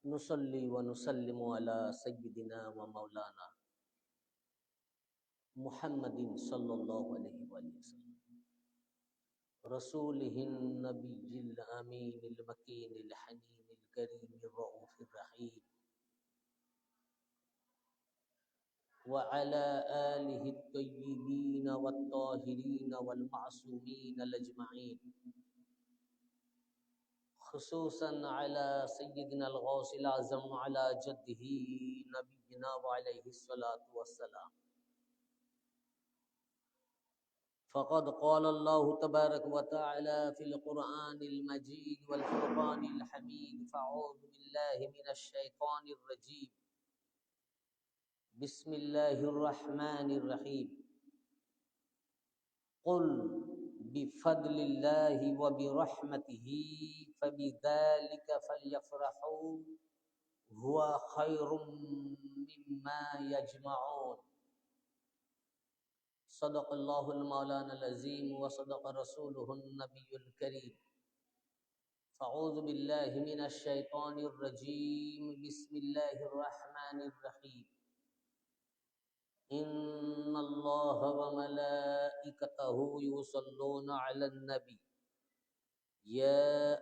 नुसल्ली व नुसल्लिमु अला सय्यिदिना व मौलाना मुहम्मदिन सल्लल्लाहु अलैहि वसल्लम रसूलिहिन नबिय्यिल अमीनिल मकीनिल हनीनिल करीमिर रऊफिर रहीम व अला आलिहि त्तय्यिबीन वत्ताहिरीन वल मासूमीन अजमईन खुसूसन अला सय्यिदिना अल-गौसिल आज़म अला जद्दिही नबिय्यिना व अलैहिस्सलातु वस्सलाम फ़क़द क़ाल अल्लाहु तबारक व तआला फ़िल क़ुरआनिल मजीद वल फ़ुरक़ानिल हमीद फ़अऊज़ु बिल्लाहि मिनश शैतानिर रजीम बिस्मिल्लाहिर रहमानिर रहीम क़ुल बिफ़द्लिल्लाहि व बिरहमतिही फ़बिज़ालिका फ़ल्यफ़रहू हुवा खैरुम मिम्मा यजमऊन सदक़ल्लाहुल मौलानाल अज़ीम व सदक़ रसूलुहुन नबियुल करीम फ़अऊज़ु बिल्लाहि मिनश शैतानिर रजीम बिस्मिल्लाहिर रहमानिर रहीम इन्नल्लाहा व मलाइकतहु युसल्लूना अलन नबी या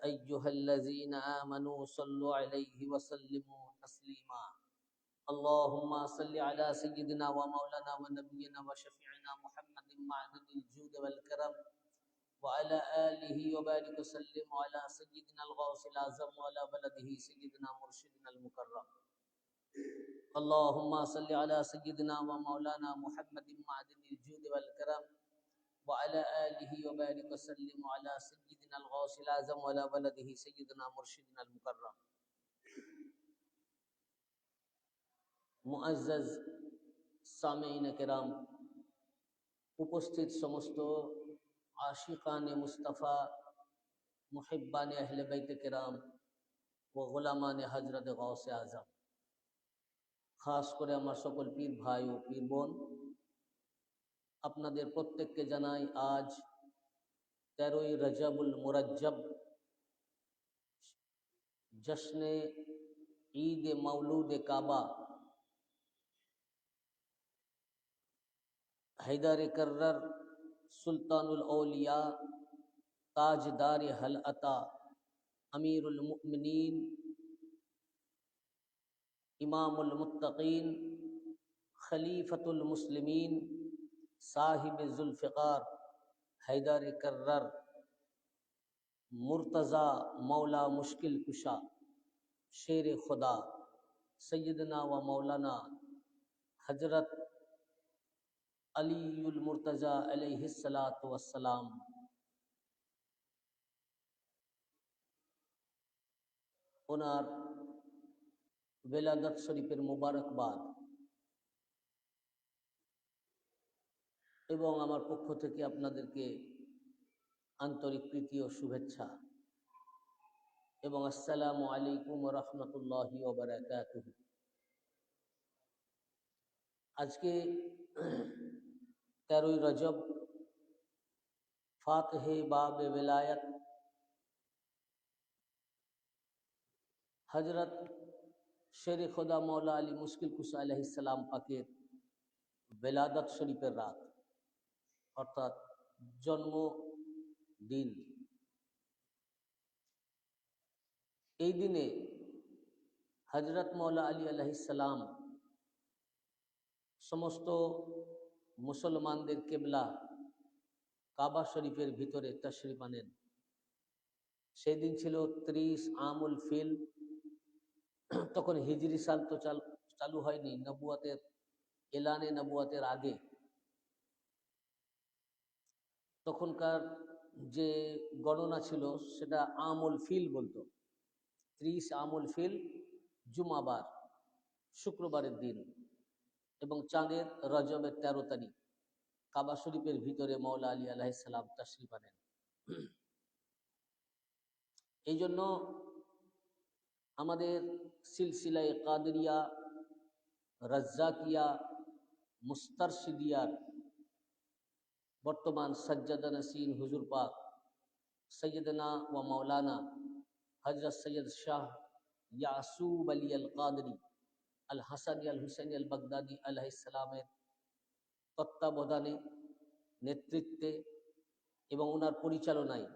अय्युहल्लज़ीना आमनू सल्लु अलैहि व सल्लिमू तस्लीमा अल्लाहुम्मा सल्लि अला सय्यिदिना व मौलाना व नबिय्यिना व शफ़ीइना मुहम्मदिन मअदनिल जूद वल करम व अला आलिहि व बारिक व सल्लिम अला सय्यिदिना अल-गौसिल आज़म व अला वलदिही सय्यिदिना मुर्शिदिना अल-मुकर्रम अल्लाहुम्मा सल्लि अला सय्यिदिना व मौलाना मुहम्मदिन मअदनिल जूद वल करम व अला आलिहि व बारिक व सल्लिम अला सय्यिदिना अल-गौसिल आज़म व अला वलदिही सय्यिदिना मुर्शिदिना अल-मुकर्रम मुअज़्ज़ज़ सामीईन किराम उपस्थित समस्त आशिकान मुस्तफ़ा मुहिब्बान अहले बैत किराम व गुलामान हजरत गौसे आज़म खास करे आमार सकल पीर भाई ओ पीर बोन आपनादेर प्रत्येकके जानाई आज 13 रजबुल मुरज्जब जश्ने ईद मौलूद काबा हैदर कर्रर सुल्तानुल औलिया ताजदार हल अता अमीरुल मुमिनीन इमामुल मुत्तकीन खलीफतुल मुस्लिमीन साहिब जुल्फ़िकार हैदर कर्रर मुर्तज़ा मौला मुश्किल कुशा शेर खुदा सैयदना व मौलाना हजरत अलीउल मुर्तज़ा अलैहिस्सलातु वस्सलाम ओनार वेलादत शरीफेर मुबारकबाद এবং আমার পক্ষ থেকে আপনাদেরকে আন্তরিক প্রীতি ও শুভেচ্ছা এবং আসসালামু আলাইকুম ওয়া রাহমাতুল্লাহি ওয়া বারাকাতুহু। আজকে 13 রজব ফাতহে বাবে বেলায়াত হযরত শের খোদা মৌলা আলী মুশকিল কুশা আলাইহিস সালাম পাকের বেলাদত শরীফের রাত অর্থাৎ জন্মদিন। এই দিনে হযরত মৌলা আলী আলাইহিস সালাম সমস্ত মুসলমানদের কেবলা কাবা শরীফের ভিতরে তশরিফ আনেন। সেই দিন ছিল 30 আমুল ফিল, তখন হিজরি সাল তো চালু হয়নি, নবুয়াতের এলানে নবুয়াতের আগে। তখনকার যে গণনা ছিল সেটা আমুল ফিল বলতো। 30 আমুল ফিল জুমাবার, শুক্রবারের দিন, এবং চাঁদের রজবের 13 তারিখ কাবা শরীফের ভিতরে মৌলা আলী আলাইহিস সালাম তশরিফ আনেন। এই জন্য আমাদের সিলসিলায়ে কাদেরিয়া, রাজ্জাকিয়া, মুস্তারশিদিয়ার বর্তমান সজ্জাদা নসীন হুজুর পাক সৈয়দনা ও মৌলানা হজরত সৈয়দ শাহ ইয়াসুব আলী আল কাদরি আল হাসানি আল হুসাইনি আল বাগদাদি আলাইহিসসালামের তত্ত্বাবধানে, নেতৃত্বে এবং ওনার পরিচালনায়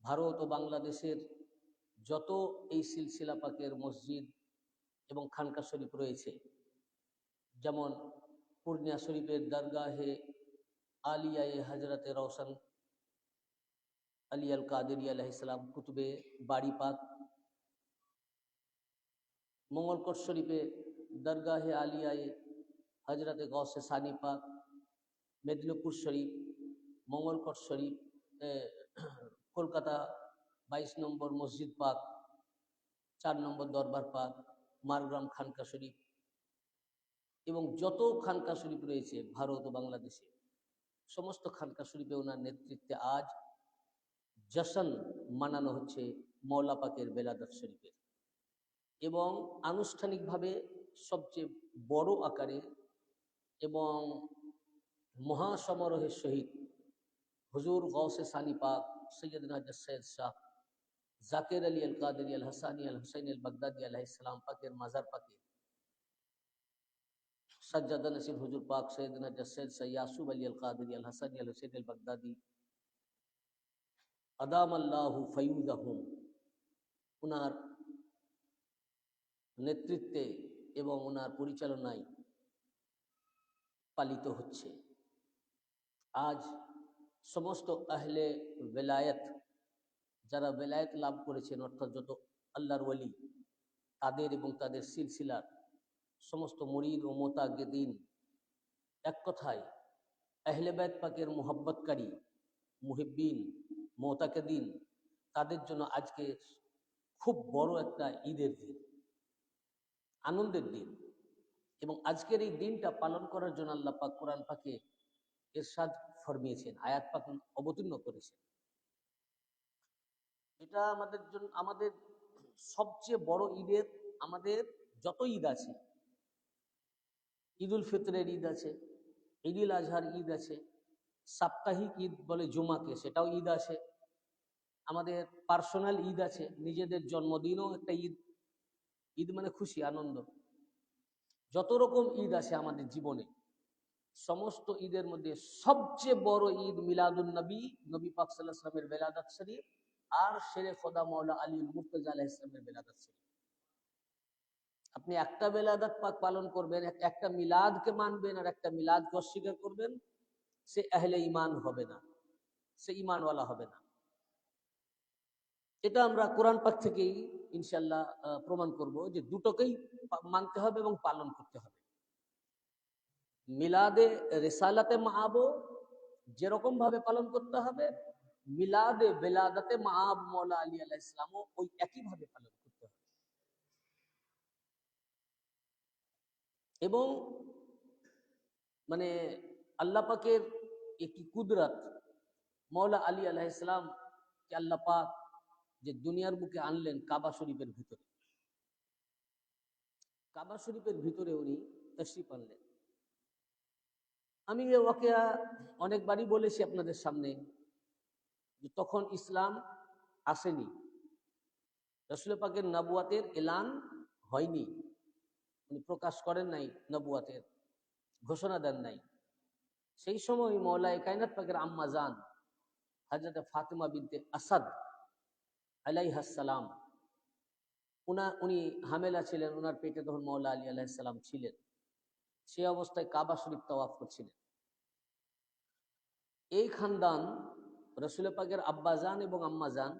ভারত ও বাংলাদেশের যত এই সিলসিলা পাকের মসজিদ এবং খানকা শরীফ রয়েছে, যেমন পূর্ণিয়া শরীফের দরগাহে আলিয়ায়ে হজরতে রওশন আলী আল কাদেরি আলাইহিসসালাম কুতুবে বাড়ি পাক, মঙ্গলকোট শরীফে দরগাহে আলিয়ায়ে হজরতে গৌসে সানি পাক, মেদিনীপুর শরীফ, মঙ্গলকোট শরীফ, কলকাতা 22 নম্বর মসজিদ পাক, 4 নম্বর দরবার পাক, মারগ্রাম খানকা শরীফ এবং যত খানকা শরীফ রয়েছে ভারত ও বাংলাদেশে, সমস্ত খানকা শরীফে ওনার নেতৃত্বে আজ জশন মানানো হচ্ছে মৌলা পাকের বেলাদত শরীফের। এবং আনুষ্ঠানিকভাবে সবচেয়ে বড় আকারে এবং মহাসমারোহের সহিত হুজুর গৌসে সানি পাক সৈয়দনা সৈয়দ শাহ জাকের আলী আল কাদেরি আল হাসানি আল হুসাইন আল বাগদাদি আলাইহিসসালাম পাকের মাজার পাকে সাজ্জাদা নসিব হুজুর পাক সৈয়দনা সৈয়দ ইয়াসুব আলী আল কাদেরি আল হাসানি আল হুসাইন আল বাগদাদি আদাম আল্লাহু ফায়ুদাহুম ওনার নেতৃত্বে এবং ওনার পরিচালনায় পালিত হচ্ছে। আজ সমস্ত আহলে বেলায়েত, যারা বেলায়েত লাভ করেছেন, অর্থাৎ যত আল্লাহর ওয়ালি, তাদের এবং তাদের সিলসিলার সমস্ত মুরিদ ও মোতাগিদিন, এক কথায় আহলে বাইত পাকের মুহাব্বতকারী মুহিব্বিন মোতাকিদিন, তাদের জন্য আজকে খুব বড় একটা ঈদের দিন, আনন্দের দিন। এবং আজকের এই দিনটা পালন করার জন্য আল্লাহ পাক কোরআন পাকে ইরশাদ ফরমিয়েছেন, আয়াত পাক অবতীর্ণ করেছেন। এটা আমাদের জন্য, আমাদের সবচেয়ে বড় ঈদের, আমাদের যত ঈদ আছে, ঈদুল ফিতরের ঈদ আছে, ঈদুল আজহার ঈদ আছে, সাপ্তাহিক ঈদ বলে জুমাকে, সেটাও ঈদ আছে, আমাদের পার্সোনাল ঈদ আছে, নিজেদের জন্মদিনও একটা ঈদ। ঈদ মানে খুশি, আনন্দ। যত রকম ঈদ আছে আমাদের জীবনে, সমস্ত ঈদের মধ্যে সবচেয়ে বড় ঈদ মিলাদুন নবী, নবী পাক সাল্লাল্লাহু আলাইহি ওয়াসাল্লামের বেলাদত শরীফ, আর শেরে খোদা মাওলা আলীউল মুর্তজা আলাইহিস সালামের বেলাদত শরীফ। আপনি একটা বেলাদত পাক পালন করবেন, একটা মিলাদকে মানবেন আর একটা মিলাদকে অস্বীকার করবেন, সে আহলে ঈমান হবে না, সে ঈমানওয়ালা হবে না। এটা আমরা কোরআন পাক থেকেই ইনশাআল্লাহ প্রমাণ করব যে দুটোকেই মানতে হবে এবং পালন করতে হবে। মিলাদে রিসালাতে মাআব যেরকম ভাবে পালন করতে হবে, মিলাদে বেলাদাতে মাআব মাওলা আলী আলাইহিস সালামও ওই একই ভাবে পালন করতে হবে। এবং মানে আল্লাহ পাকের একটি কুদরত, মাওলা আলী আলাইহিস সালাম কে আল্লাহ পাক যে দুনিয়ার বুকে আনলেন কাবা শরীফের ভিতরে, কাবা শরীফের ভিতরে উনি তশরিফ আনলেন। আমি এ ওয়াকিয়া অনেকবারই বলেছি আপনাদের সামনে, যে তখন ইসলাম আসেনি, রাসূল পাকের নবুয়াতের এলান হয়নি, উনি প্রকাশ করেন নাই, নবুয়াতের ঘোষণা দেন নাই। সেই সময় মওলায়ে কায়নাত পাকের আম্মা জান হযরত ফাতেমা বিনতে আসাদ আলাইহাস সালাম, উনি হামেলা ছিলেন, ওনার পেটে তখন মওলা আলী আলাইহিস সালাম ছিলেন। সে অবস্থায় কাবা শরীফ তাওয়াফ করছিলেন। এই খানদান রাসূল পাকের আব্বাজান এবং আম্মাজান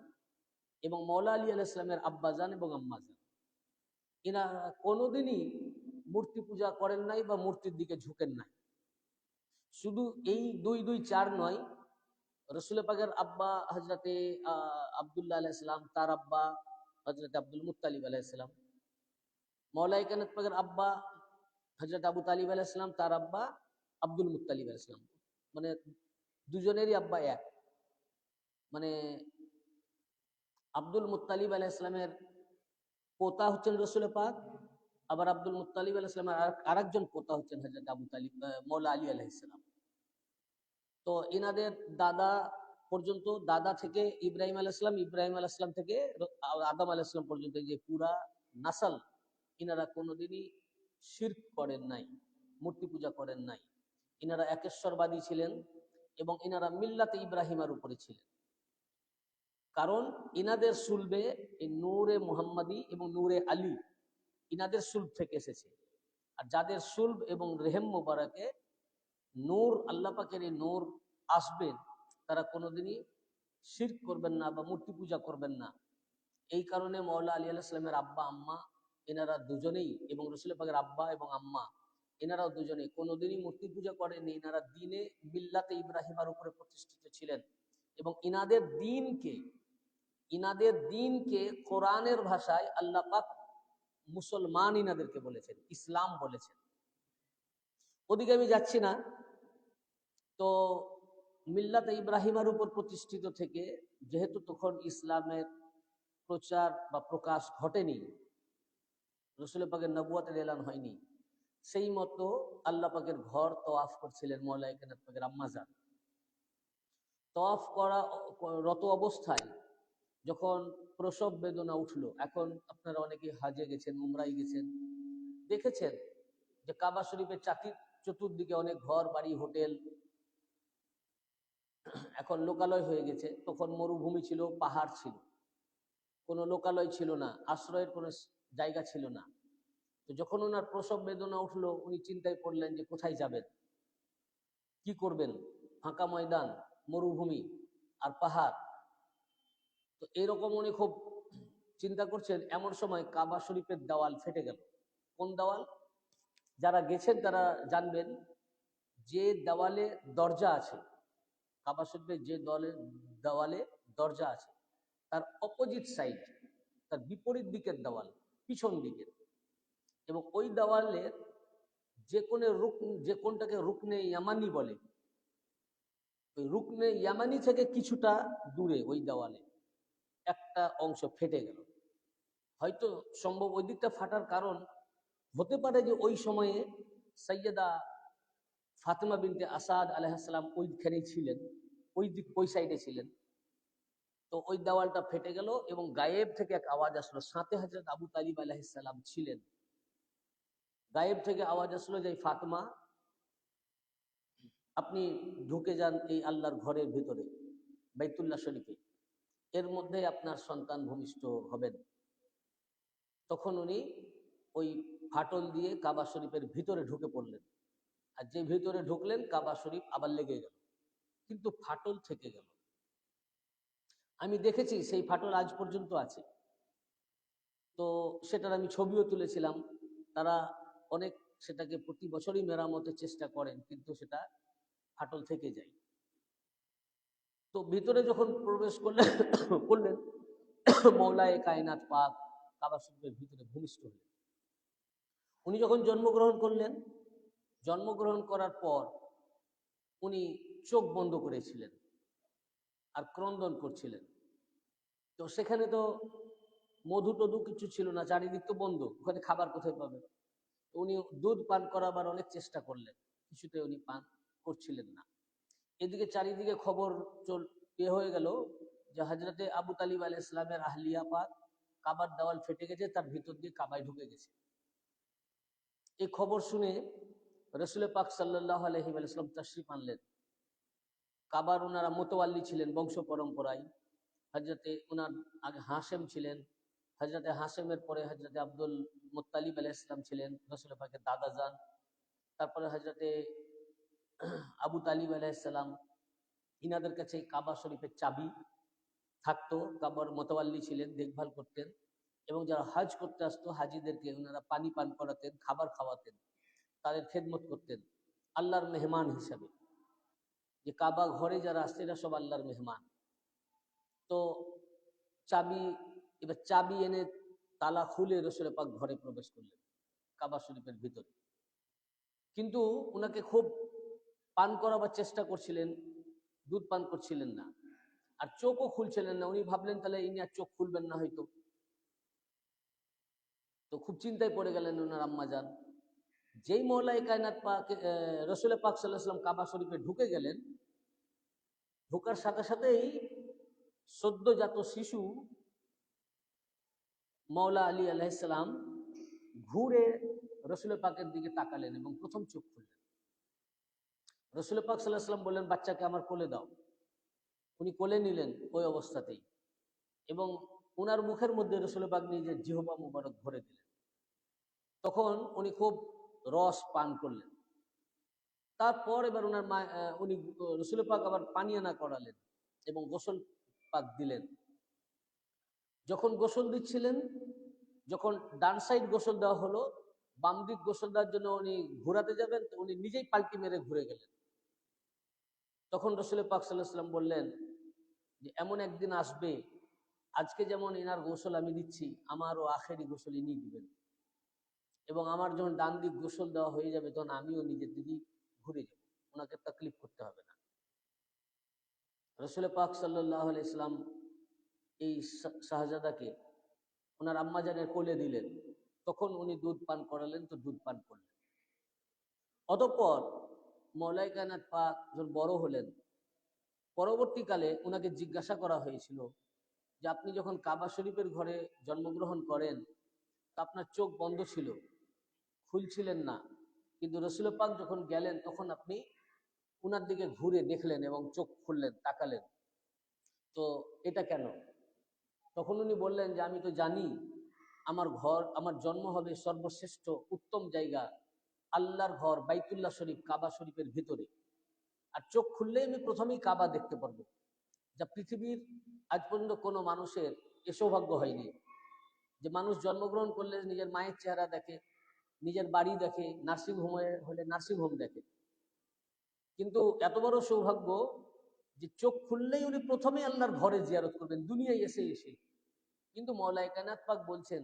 এবং মওলা আলী আলাইহিস সালামের আব্বাজান এবং আম্মাজান, এনারা কোনোদিনই মূর্তি পূজা করেন নাই বা মূর্তির দিকে ঝুঁকেন নাই। শুধু এই 2-2-4 নয়, রাসূল পাকের আব্বা হযরতে আব্দুল্লাহ আলাইহিস সালাম, তার আব্বা হযরত আব্দুল মুত্তালিব আলাইহিস সালাম, মওলায়ে কায়নাত পাকের আব্বা হযরত আবু তালিব আলাইহিস সালাম, তার আব্বা আব্দুল মুত্তালিব আলাইহিস সালাম, মানে দুজনেরই আব্বা এক। মানে আব্দুল মুত্তালিব আলাইহিস সালামের পোতা হচ্ছেন রাসূল পাক, আবার আব্দুল মুত্তালিব আলাইহিস সালামের আরেকজন পোতা হচ্ছেন হযরত আবু তালিব, মওলা আলী আলাইহিস সালাম। তো এনাদের দাদা পর্যন্ত, দাদা থেকে ইব্রাহিম আলাইহিসসালাম, ইব্রাহিম আলাইহিসসালাম থেকে আদম আলাইহিসসালাম পর্যন্ত, যে পুরা নাসাল, ইনারা কোনোদিনই শিরক করেন নাই, মূর্তি পূজা করেন নাই। ইনারা একেশ্বরবাদী ছিলেন এবং ইনারা মিল্লাতে ইব্রাহিমের উপরে ছিলেন। কারণ ইনাদের সুলবে এই নূরে মুহাম্মাদি এবং নূরে আলী ইনাদের সুলব থেকে এসেছে। আর যাদের সুলব এবং রেহেম মোবারকে নূর, আল্লাহ পাকের এই নূর আসবেন, তারা কোনোদিনই শিরক করবেন না বা মূর্তি পূজা করবেন না। এই কারণে মওলা আলী আলাইহিস সালামের আব্বা আম্মা এনারা দুজনেই, এবং রসুল পাকের আব্বা এবং আম্মা এনারাও দুজনেই কোনোদিনই মূর্তি পূজা করেননি। এনারা দিনে মিল্লাতে ইব্রাহিমের উপরে প্রতিষ্ঠিত ছিলেন এবং ইনাদের দিনকে কোরআনের ভাষায় আল্লাহ পাক মুসলমান ইনাদেরকে বলেছেন, ইসলাম বলেছেন। ওদিকে আমি যাচ্ছি না। তো মিল্লাতে ইব্রাহিমের উপর প্রতিষ্ঠিত থেকে, যেহেতু তখন ইসলামের প্রচার বা প্রকাশ ঘটেনি, রসুল পাকের নবুয়তের এলান হয়নি, সেই মতো আল্লাহ পাকের ঘর তওয়াফ করছিলেন মওলা কায়নাত পাকের আম্মাজান। তওয়াফ করা রত অবস্থায় যখন প্রসব বেদনা উঠলো, এখন আপনারা অনেকে হাজে গেছেন, উমরায় গেছেন, দেখেছেন যে কাবা শরীফের চতুর্দিকে অনেক ঘর বাড়ি হোটেল এখন লোকালয় হয়ে গেছে। তখন মরুভূমি ছিল, পাহাড় ছিল, কোনো লোকালয় ছিল না, আশ্রয়ের কোনো জায়গা ছিল না। তো যখন ওনার প্রসব বেদনা উঠলো, উনি চিন্তায় পড়লেন যে কোথায় যাবেন, কি করবেন, ফাঁকা ময়দান, মরুভূমি আর পাহাড়। তো এইরকম উনি খুব চিন্তা করছেন, এমন সময় কাবা শরীফের দেওয়াল ফেটে গেল। কোন দেওয়াল? যারা গেছেন তারা জানবেন, যে দেওয়ালে দরজা আছে, কাবা শরীফের যে দেওয়ালে দরজা আছে, তার অপোজিট সাইড, তার বিপরীত দিকের দেওয়াল, পিছন দিকের, এবং ওই দেওয়ালের যে কোনটাকে রুকনে ইয়ামানি বলে, ওই রুকনে ইয়ামানি থেকে কিছুটা দূরে ওই দেওয়ালে একটা অংশ ফেটে গেল। হয়তো সম্ভব ওই দিকটা ফাটার কারণ হতে পারে যে ওই সময়ে সৈয়দা ফাতেমা বিনতে আসাদ আলাইহিস সালাম ওইখানেই ছিলেন, ওই সাইডে ছিলেন। তো ওই দেওয়ালটা ফেটে গেল এবং গায়েব থেকে এক আওয়াজ আসলো, সাথে হযরত আবু তালিব আলাইহিস সালাম ছিলেন। গায়েব থেকে আওয়াজ আসলো যে ফাতেমা, আপনি ঢুকে যান এই আল্লাহর ঘরের ভিতরে, বাইতুল্লাহ শরীফে, এর মধ্যে আপনার সন্তান ভূমিষ্ঠ হবেন। তখন উনি ওই ফাটল দিয়ে কাবা শরীফের ভিতরে ঢুকে পড়লেন। আর যে ভিতরে ঢুকলেন, কাবা শরীফ আবার লেগে গেল, কিন্তু ফাটল থেকে গেল। আমি দেখেছি সেই ফাটল আজ পর্যন্ত আছে। তো সেটার আমি ছবিও তুলেছিলাম। তারা অনেক সেটাকে প্রতি বছরই মেরামতের চেষ্টা করেন, কিন্তু সেটা ফাটল থেকে যায়। তো ভিতরে যখন প্রবেশ করলেন মওলায়ে কায়নাত পাক কাবা শরীফের ভিতরে ভূমিষ্ঠ হলেন। উনি যখন জন্মগ্রহণ করলেন, জন্মগ্রহণ করার পর উনি চোখ বন্ধ করেছিলেন আর ক্রন্দন করছিলেন। তো সেখানে তো মধু টধু কিছু ছিল না, চারিদিক তো বন্ধ, ওখানে খাবার কোথায় পাবে? উনি দুধ পান করাবার অনেক চেষ্টা করলেন, কিছুতে উনি পান করছিলেন না। এদিকে চারিদিকে খবর হয়ে গেল যে হযরতে আবু তালিব আলাইহিস সালামের আহলিয়া পাক কাবার দেওয়াল ফেটে গেছে, তার ভিতর দিয়ে কাবায় ঢুকে গেছে। এই খবর শুনে রাসূল পাক সাল্লাল্লাহু আলাইহি ওয়াসাল্লাম তাশরীফ আনলেন। কাবার ওনারা মোতাওয়াল্লি ছিলেন বংশ পরম্পরায়। হযরতে ওনার আগে হাশেম ছিলেন, হযরতে হাশেমের পরে হযরতে আব্দুল মুত্তালিব আলাইহিস সালাম ছিলেন, রাসূল পাকের দাদাজান। তারপরে হযরতে আবু তালিব আলাইহিস সালাম, ইনাদের কাছে কাবা শরীফের চাবি থাকতো। কাবার মোতাওয়াল্লি ছিলেন, দেখভাল করতেন, এবং যারা হজ করতে আসতো হাজিদেরকে ওনারা পানি পান করাতেন, খাবার খাওয়াতেন, তাদের খেদমত করতেন আল্লাহর মেহমান হিসাবে। যে কাবা ঘরে যারা আসছে এরা সব আল্লাহর মেহমান। তো চাবি এনে তালা খুলে রাসূল পাক ঘরে প্রবেশ করলেন কাবা শরীফের ভিতরে। কিন্তু ওনাকে খুব পান করাবার চেষ্টা করছিলেন, দুধ পান করছিলেন না, আর চোখও খুলছিলেন না। উনি ভাবলেন তাহলে ইনি আর চোখ খুলবেন না হয়তো। তো খুব চিন্তায় পড়ে গেলেন ওনার আম্মাজান। যেই মওলায়ে কায়নাত পাক রাসূল পাক সাল্লাল্লাহু আলাইহি ওয়াসাল্লাম কাবা শরীফে ঢুকে গেলেন, ঢোকার সাথে সাথেই সদ্যজাত শিশু মাওলা আলী আলাইহিসসালাম ঘুরে রসুল পাকের দিকে তাকালেন এবং প্রথম চোখ খুললেন। রসুল পাক সাল্লাল্লাহু আলাইহি ওয়াসাল্লাম বললেন, বাচ্চাকে আমার কোলে দাও। উনি কোলে নিলেন ওই অবস্থাতেই, এবং উনার মুখের মধ্যে রসুল পাক নিজের জিহ্বা মুবারক ভরে দিলেন। তখন উনি খুব রস পান করলেন। তারপর এবার উনার উনি রসুল পাক আবার পানি আনা করালেন এবং গোসল পাক দিলেন। যখন গোসল দিচ্ছিলেন, যখন ডান সাইড গোসল দেওয়া হলো, বাম দিক গোসল দেওয়ার জন্য উনি ঘোরাতে যাবেন, তো উনি নিজেই পাল্টি মেরে ঘুরে গেলেন। তখন রসুল পাক সাল্লাল্লাহু আলাইহি ওয়াসাল্লাম বললেন যে এমন একদিন আসবে, আজকে যেমন এনার গোসল আমি দিচ্ছি, আমারও আখেরি গোসল ইনি দিবেন, এবং আমার যখন ডান দিক গোসল দেওয়া হয়ে যাবে তখন আমিও নিজের দিকেই ঘুরে যাব, ওনাকে তাকলিফ করতে হবে না। রসুল পাক সাল্লাল্লাহু আলাইহি ওয়াসাল্লাম এই শাহজাদাকে ওনার আম্মাজানের কোলে দিলেন। তখন উনি দুধ পান করালেন, তো দুধ পান করলেন। অতঃপর মওলাই কায়নাত পাক যখন বড় হলেন, পরবর্তীকালে ওনাকে জিজ্ঞাসা করা হয়েছিল যে আপনি যখন কাবা শরীফের ঘরে জন্মগ্রহণ করেন, তা আপনার চোখ বন্ধ ছিল, খুলছিলেন না, কিন্তু রসুল পাক যখন গেলেন তখন আপনি উনার দিকে ঘুরে দেখলেন এবং চোখ খুললেন, তাকালেন, তো এটা কেন? তখন উনি বললেন যে আমি তো জানি আমার ঘর, আমার জন্ম হবে সর্বশ্রেষ্ঠ উত্তম জায়গা আল্লাহর ঘর বাইতুল্লাহ শরীফ, কাবা শরীফের ভিতরে, আর চোখ খুললেই আমি প্রথমেই কাবা দেখতে পারবো, যা পৃথিবীর আজ পর্যন্ত কোনো মানুষের এ সৌভাগ্য হয়নি, যে মানুষ জন্মগ্রহণ করলে নিজের মায়ের চেহারা দেখে, নিজের বাড়ি দেখে, নার্সিং হোমে হলে নার্সিং হোম দেখে, কিন্তু এত বড় সৌভাগ্য যে চোখ খুললেই উনি প্রথমেই আল্লাহর ঘরে জিয়ারত করবেন দুনিয়ায় এসে এসে। কিন্তু মওলাই কায়নাত পাক বলছেন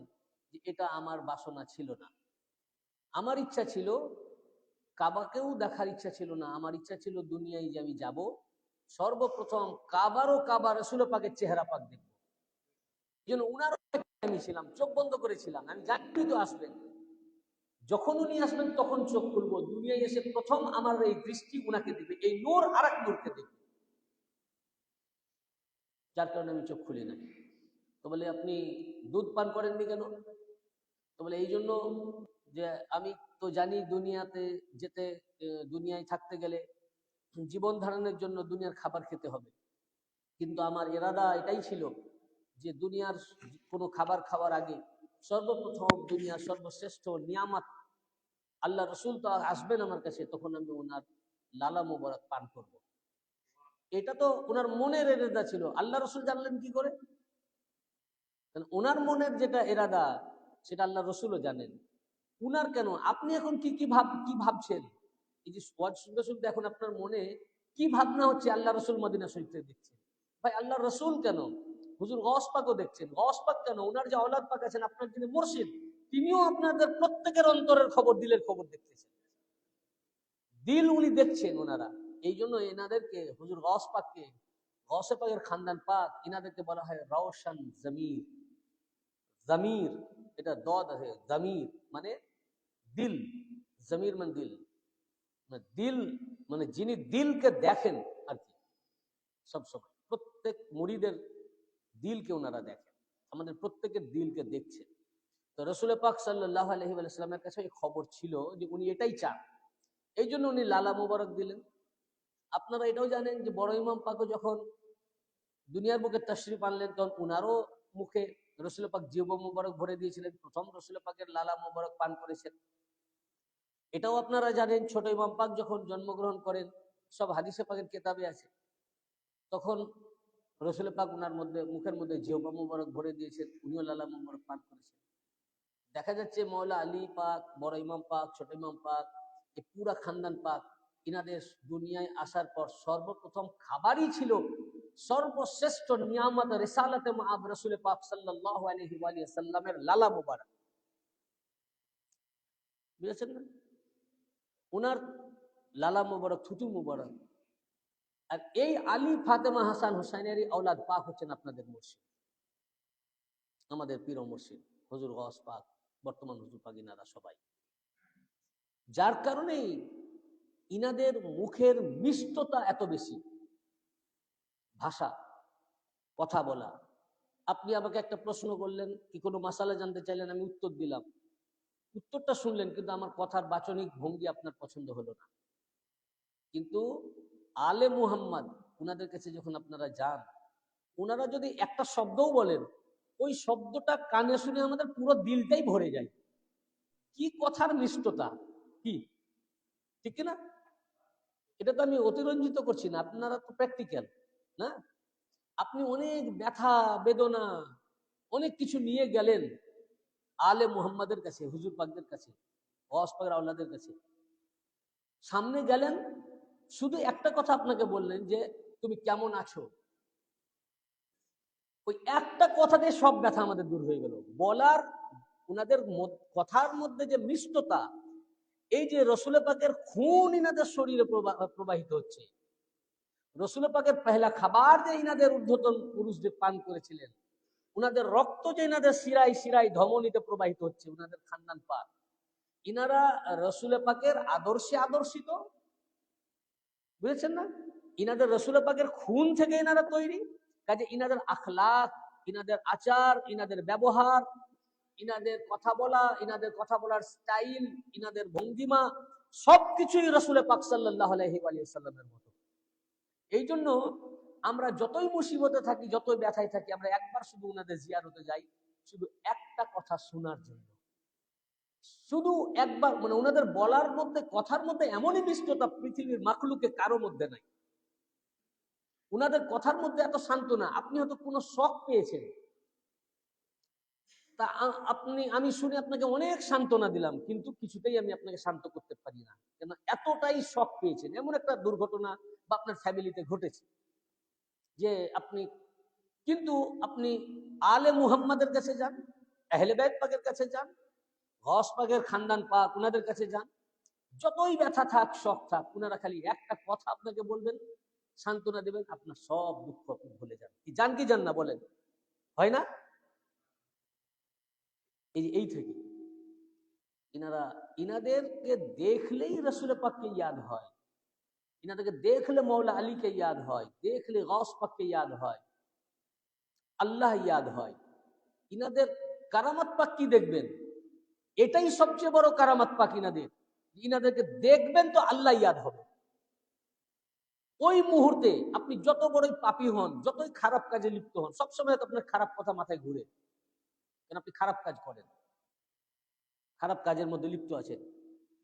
যে এটা আমার বাসনা ছিল না, আমার ইচ্ছা ছিল, কাবাকেও দেখার ইচ্ছা ছিল না, আমার ইচ্ছা ছিল দুনিয়ায় যে আমি যাব, সর্বপ্রথম কাবারও কাবা রসুল পাকের চেহারা পাক দেখব। এই জন্য উনারও আমি ছিলাম, চোখ বন্ধ করেছিলাম, আমি জানি তো আসবেন, যখন উনি আসবেন তখন চোখ খুলবো, দুনিয়ায় এসে প্রথম আমার এই দৃষ্টি উনাকে দেবে, এই নূর আর এক নূরকে দেবে, যার কারণে আমি চোখ খুলি না। তো বলে আপনি দুধ পান করেননি কেন? তো বলে এই জন্য যে আমি তো জানি দুনিয়াতে যেতে, দুনিয়ায় থাকতে গেলে জীবন ধারণের জন্য দুনিয়ার খাবার খেতে হবে, কিন্তু আমার ইরাদা এটাই ছিল যে দুনিয়ার কোনো খাবার খাওয়ার আগে সর্বপ্রথম দুনিয়ার সর্বশ্রেষ্ঠ নিয়ামত আল্লাহ রসুল তো আসবেন আমার কাছে, তখন আমি ওনার লালা মুবারক পান করব। এটা তো ওনার মনের ইরাদা ছিল, আল্লাহ রসুল জানলেন কি করে? ওনার মনের যেটা ইরাদা সেটা আল্লাহ রসুলও জানেন। উনার কেন, আপনি এখন কি ভাবছেন? এই যে ওয়াজ শুনতে শুনতে এখন আপনার মনে কি ভাবনা হচ্ছে? আল্লাহ রসুল মদিনা শরীফে দেখছেন, ভাই আল্লাহ রসুল কেন, হুজুর গওস পাকও দেখছেন, গওস পাক কেন, ওনার যে আওলাদ পাক আছেন, আপনার যিনি মুর্শিদ, তিনিও আপনাদের প্রত্যেকের অন্তরের খবর, দিলের খবর দেখতেছেন, দিল উনি দেখছেন ওনারা। এই জন্য এনাদেরকে হুজুর গওস পাককে, গওসে পাকের খানদান পাক, এনাদেরকে বলা হয় রওশন জমির। জমির এটা দদ আছে, জমির মানে দিল, জমির মানে দিল, মানে দিল মানে যিনি দিলকে দেখেন আর কি, সবসময় প্রত্যেক মুরিদের দিলকে ওনারা দেখেন, আমাদের প্রত্যেকের দিলকে দেখছেন। তো রসুল পাক সাল্লাল্লাহু আলাইহি ওয়াসাল্লামের কাছে এই খবর ছিল যে উনি এটাই চান, এই জন্য উনি লালা মুবারক দিলেন। আপনারা এটাও জানেন যে বড় ইমাম পাকও যখন দুনিয়ার বুকে তাশরিফ আনলেন, তখন উনারও মুখে রসুল পাক জিহ্বা মুবারক ভরে দিয়েছিলেন, প্রথম রসুল পাকের লালা মুবারক পান করেছেন। এটাও আপনারা জানেন, ছোট ইমাম পাক যখন জন্মগ্রহণ করেন, সব হাদিসে পাকের কেতাবে আছে, তখন রসুল পাক উনার মধ্যে মুখের মধ্যে জিহ্বা মুবারক ভরে দিয়েছেন, উনিও লালা মুবারক পান করেছেন। দেখা যাচ্ছে মওলা আলী পাক, বড় ইমাম পাক, ছোট ইমাম পাক, এই পুরা খানদান পাক, ইনাদের দুনিয়ায় আসার পর সর্বপ্রথম খাবারই ছিল সর্বশ্রেষ্ঠ নিয়ামত রিসালাতে মুআব রাসূল পাক সাল্লাল্লাহু আলাইহি ওয়া সাল্লামের লালা মুবারক। বুঝেছেন না? উনার লালা মুবারক, থুতু মুবারক। আর এই আলী ফাতেমা হাসান হুসাইনেরই আওলাদ পাক হচ্ছেন আপনাদের মুর্শিদ, আমাদের পীর ও মুর্শিদ হুজুর গওস পাক, বর্তমান হুজুর পাক, ইনারা সবাই। যার কারণেই ইনাদের মুখের মিষ্টতা এত বেশি, ভাষা, কথা বলা। আপনি আমাকে একটা প্রশ্ন করলেন, কি কোনো মাসালা জানতে চাইলেন, আমি উত্তর দিলাম, উত্তরটা শুনলেন, কিন্তু আমার কথার বাচনিক ভঙ্গি আপনার পছন্দ হলো না। কিন্তু আলে মুহাম্মদ উনাদের কাছে যখন আপনারা যান, ওনারা যদি একটা শব্দও বলেন, ওই শব্দটা কানে শুনে আমাদের পুরো দিলটাই ভরে যায়। কি কথার মিষ্টতা, কি ঠিক না? এটা তো আমি অতিরঞ্জিত করছি না, আপনারা তো প্র্যাকটিক্যাল না। আপনি অনেক ব্যথা বেদনা অনেক কিছু নিয়ে গেলেন আলে মুহাম্মাদের কাছে, হুজুর পাকদের কাছে, গস পাকের আওলাদের কাছে। সামনে গেলেন, শুধু একটা কথা আপনাকে বললেন যে তুমি কেমন আছো। ওই একটা কথাতে সব ব্যথা আমাদের দূর হয়ে গেল। বলার উনাদের কথার মধ্যে যে মিষ্টতা, এই যে রসুল পাকের খুন ইনাদের শরীরে প্রবাহিত হচ্ছে, রসুল পাকের পহেলা খাবার যে ইনাদের ঊর্ধ্বতন পুরুষদের পান করেছিলেন, উনাদের রক্ত যে ইনাদের শিরায় শিরায় ধমনীতে প্রবাহিত হচ্ছে, উনাদের খানদান পাক, ইনারা রসুল পাকের আদর্শে আদর্শিত, বুঝেছেন না? ইনাদের রসুল পাকের খুন থেকে ইনারা তৈরি। কাজে ইনাদের আখলাক, ইনাদের আচার, ইনাদের ব্যবহার, ইনাদের কথা বলা, ইনাদের কথা বলার স্টাইল, ইনাদের ভঙ্গিমা, সবকিছুই রসুল পাক সাল্লাল্লাহু আলাইহি ওয়াসাল্লামের মতো। এই জন্য আমরা যতই মুসিবতে থাকি, যতই ব্যথায় থাকি, আমরা একবার শুধু উনাদের জিয়ারতে যাই, শুধু একটা কথা শোনার জন্য। শুধু একবার, মানে ওনাদের বলার মধ্যে, কথার মধ্যে এমনই মিষ্টতা পৃথিবীর মাখলুকে কারো মধ্যে নাই। ওনাদের কথার মধ্যে এত সান্ত্বনা। আপনি হয়তো কোনো শখ পেয়েছেন, তা আমি শুনে আপনাকে অনেক সান্ত্বনা দিলাম, কিন্তু কিছুতেই আমি আপনাকে শান্ত করতে পারি না, কেন এতটাই শখ পেয়েছেন। এমন একটা দুর্ঘটনা বা আপনার ফ্যামিলিতে ঘটেছে যে আপনি, কিন্তু আপনি আলে মুহাম্মাদের কাছে যান, আহলে বাইত পাকের কাছে যান, গস পাকের খানদান পাক, উনাদের কাছে যান, যতই ব্যথা থাক, শখ থাক, উনারা খালি একটা কথা আপনাকে বলবেন, সান্ত্বনা দেবেন, আপনার সব দুঃখ আপনি ভুলে যান। কি যান কি যান না বলেন, হয় না? এই থেকে ইনাদেরকে দেখলেই রসুল পাককে ইয়াদ হয়, ইনাদেরকে দেখলে মৌলা আলীকে ইয়াদ হয়, দেখলে গৌস পাককে ইয়াদ হয়, আল্লাহ ইয়াদ হয়। ইনাদের কারামত পাক কি দেখবেন, এটাই সবচেয়ে বড় কারামত পাক ইনাদের। ইনাদেরকে দেখবেন তো আল্লাহ ইয়াদ হবে। ওই মুহূর্তে আপনি যত বড়ই পাপী হন, যতই খারাপ কাজে লিপ্ত হন, সবসময় আপনার খারাপ কথা মাথায় ঘুরে, কেন আপনি খারাপ কাজ করেন, খারাপ কাজের মধ্যে লিপ্ত আছেন।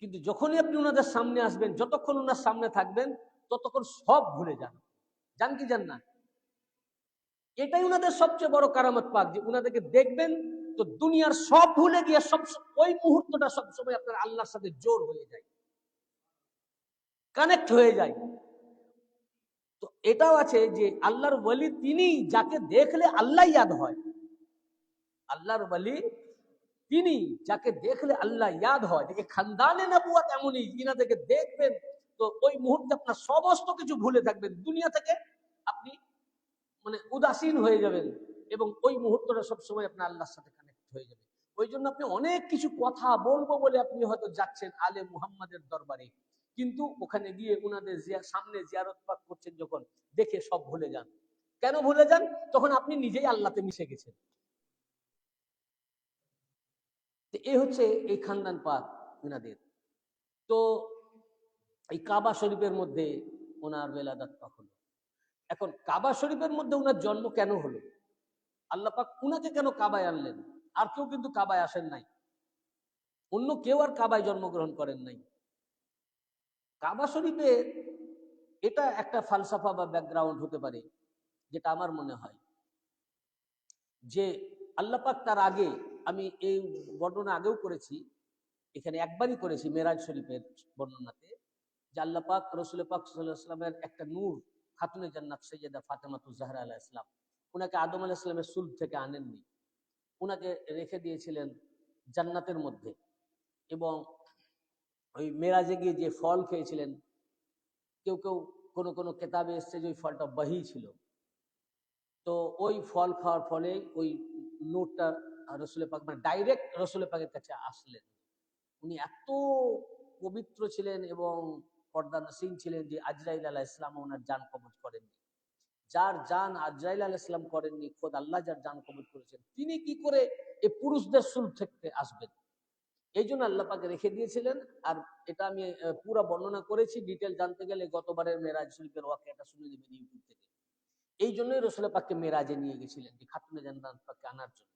কিন্তু যখনই আপনি ওনাদের সামনে আসবেন, যতক্ষণ ওনার সামনে থাকবেন, ততক্ষণ সব ভুলে যান। যান কি যান না? এটাই ওনাদের সবচেয়ে বড় কারামত পাক, যে ওনাদেরকে দেখবেন তো দুনিয়ার সব ভুলে গিয়ে সব, ওই মুহূর্তটা সবসময় আপনার আল্লাহর সাথে জোর হয়ে যায়, কানেক্ট হয়ে যায়। তো এটাও আছে যে আল্লাহর ওয়ালি তিনি, যাকে দেখলে আল্লাহ ইয়াদ হয়। আল্লাহর ওয়ালি তিনি, যাকে দেখলে আল্লাহ ইয়াদ হয়। দেখে খানদানে নবুয়ত এমনই, ইনাদেরকে দেখবেন তো ওই মুহূর্তে আপনার সমস্ত কিছু ভুলে থাকবেন, দুনিয়া থেকে আপনি মানে উদাসীন হয়ে যাবেন, এবং ওই মুহূর্তটা সবসময় আপনার আল্লাহর সাথে কানেক্ট হয়ে যাবে। ওই জন্য আপনি অনেক কিছু কথা বলবো বলে আপনি হয়তো যাচ্ছেন আলে মুহাম্মাদের দরবারে, কিন্তু ওখানে গিয়ে উনাদের সামনে জিয়ারত পাক করছেন যখন, দেখে সব ভুলে যান। কেন ভুলে যান? তখন আপনি নিজেই আল্লাহতে মিশে গেছেন। এই হচ্ছে এই খানদান পাক উনাদের। তো এই কাবা শরীফের মধ্যে ওনার বেলাদাত পাক হলো। এখন কাবা শরীফের মধ্যে ওনার জন্ম কেন হলো? আল্লাহ পাক উনাকে কেন কাবায় আনলেন? আর কেউ কিন্তু কাবায় আসেন নাই, অন্য কেউ আর কাবায় জন্মগ্রহণ করেন নাই। কাবা শরীফে এটা একটা ফালসাফা বা ব্যাকগ্রাউন্ড হতে পারে, যেটা আমার মনে হয় যে আল্লাহ পাক তার আগে, আমি এই বর্ণনা আগেও করেছি, এখানে একবারই করেছি মেরাজ শরীফের বর্ণনাতে, যে আল্লাহ পাক রসুল পাক সাল্লাল্লাহু আলাইহি ওয়াসাল্লামের একটা নূর, খাতুনে জান্নাত সৈয়দা ফাতেমাতুজ জাহরা আলাইহিস সালাম, উনাকে আদম আলাইহিস সালামের সুলব থেকে আনেননি, উনাকে রেখে দিয়েছিলেন জান্নাতের মধ্যে। এবং ওই মেরাজে গিয়ে যে ফল খেয়েছিলেন, কেউ কেউ কোনো কোনো কেতাবে এসছে যে ওই ফলটা বাহি ছিল। তো ওই ফল খাওয়ার ফলে ওই নূরটা রসুল পাক, মানে ডাইরেক্ট রসুল পাকের কাছে আসলেন। উনি এত পবিত্র ছিলেন এবং পর্দা নসীন ছিলেন যে আজরাইল আলাইহিস সালাম ওনার জান কবজ করেননি। যার জান আজরাইল আলাইহিস সালাম করেননি, খোদ আল্লাহ যার জান কবুল করেছেন, তিনি কি করে এই পুরুষদের সুলভ থেকে আসবেন? এই জন্য আল্লাহ পাক রেখে দিয়েছিলেন। আর এটা আমি পুরো বর্ণনা করেছি, ডিটেল জানতে গেলে গতবারের মেরাজ শরীফের ওয়াকিয়াটা শুনে নেবেন ইউটিউব থেকে। এই জন্যই রাসূল পাককে মেরাজে নিয়ে গেছিলেন, যে খাতুনে জান্নাত পাককে আনার জন্য।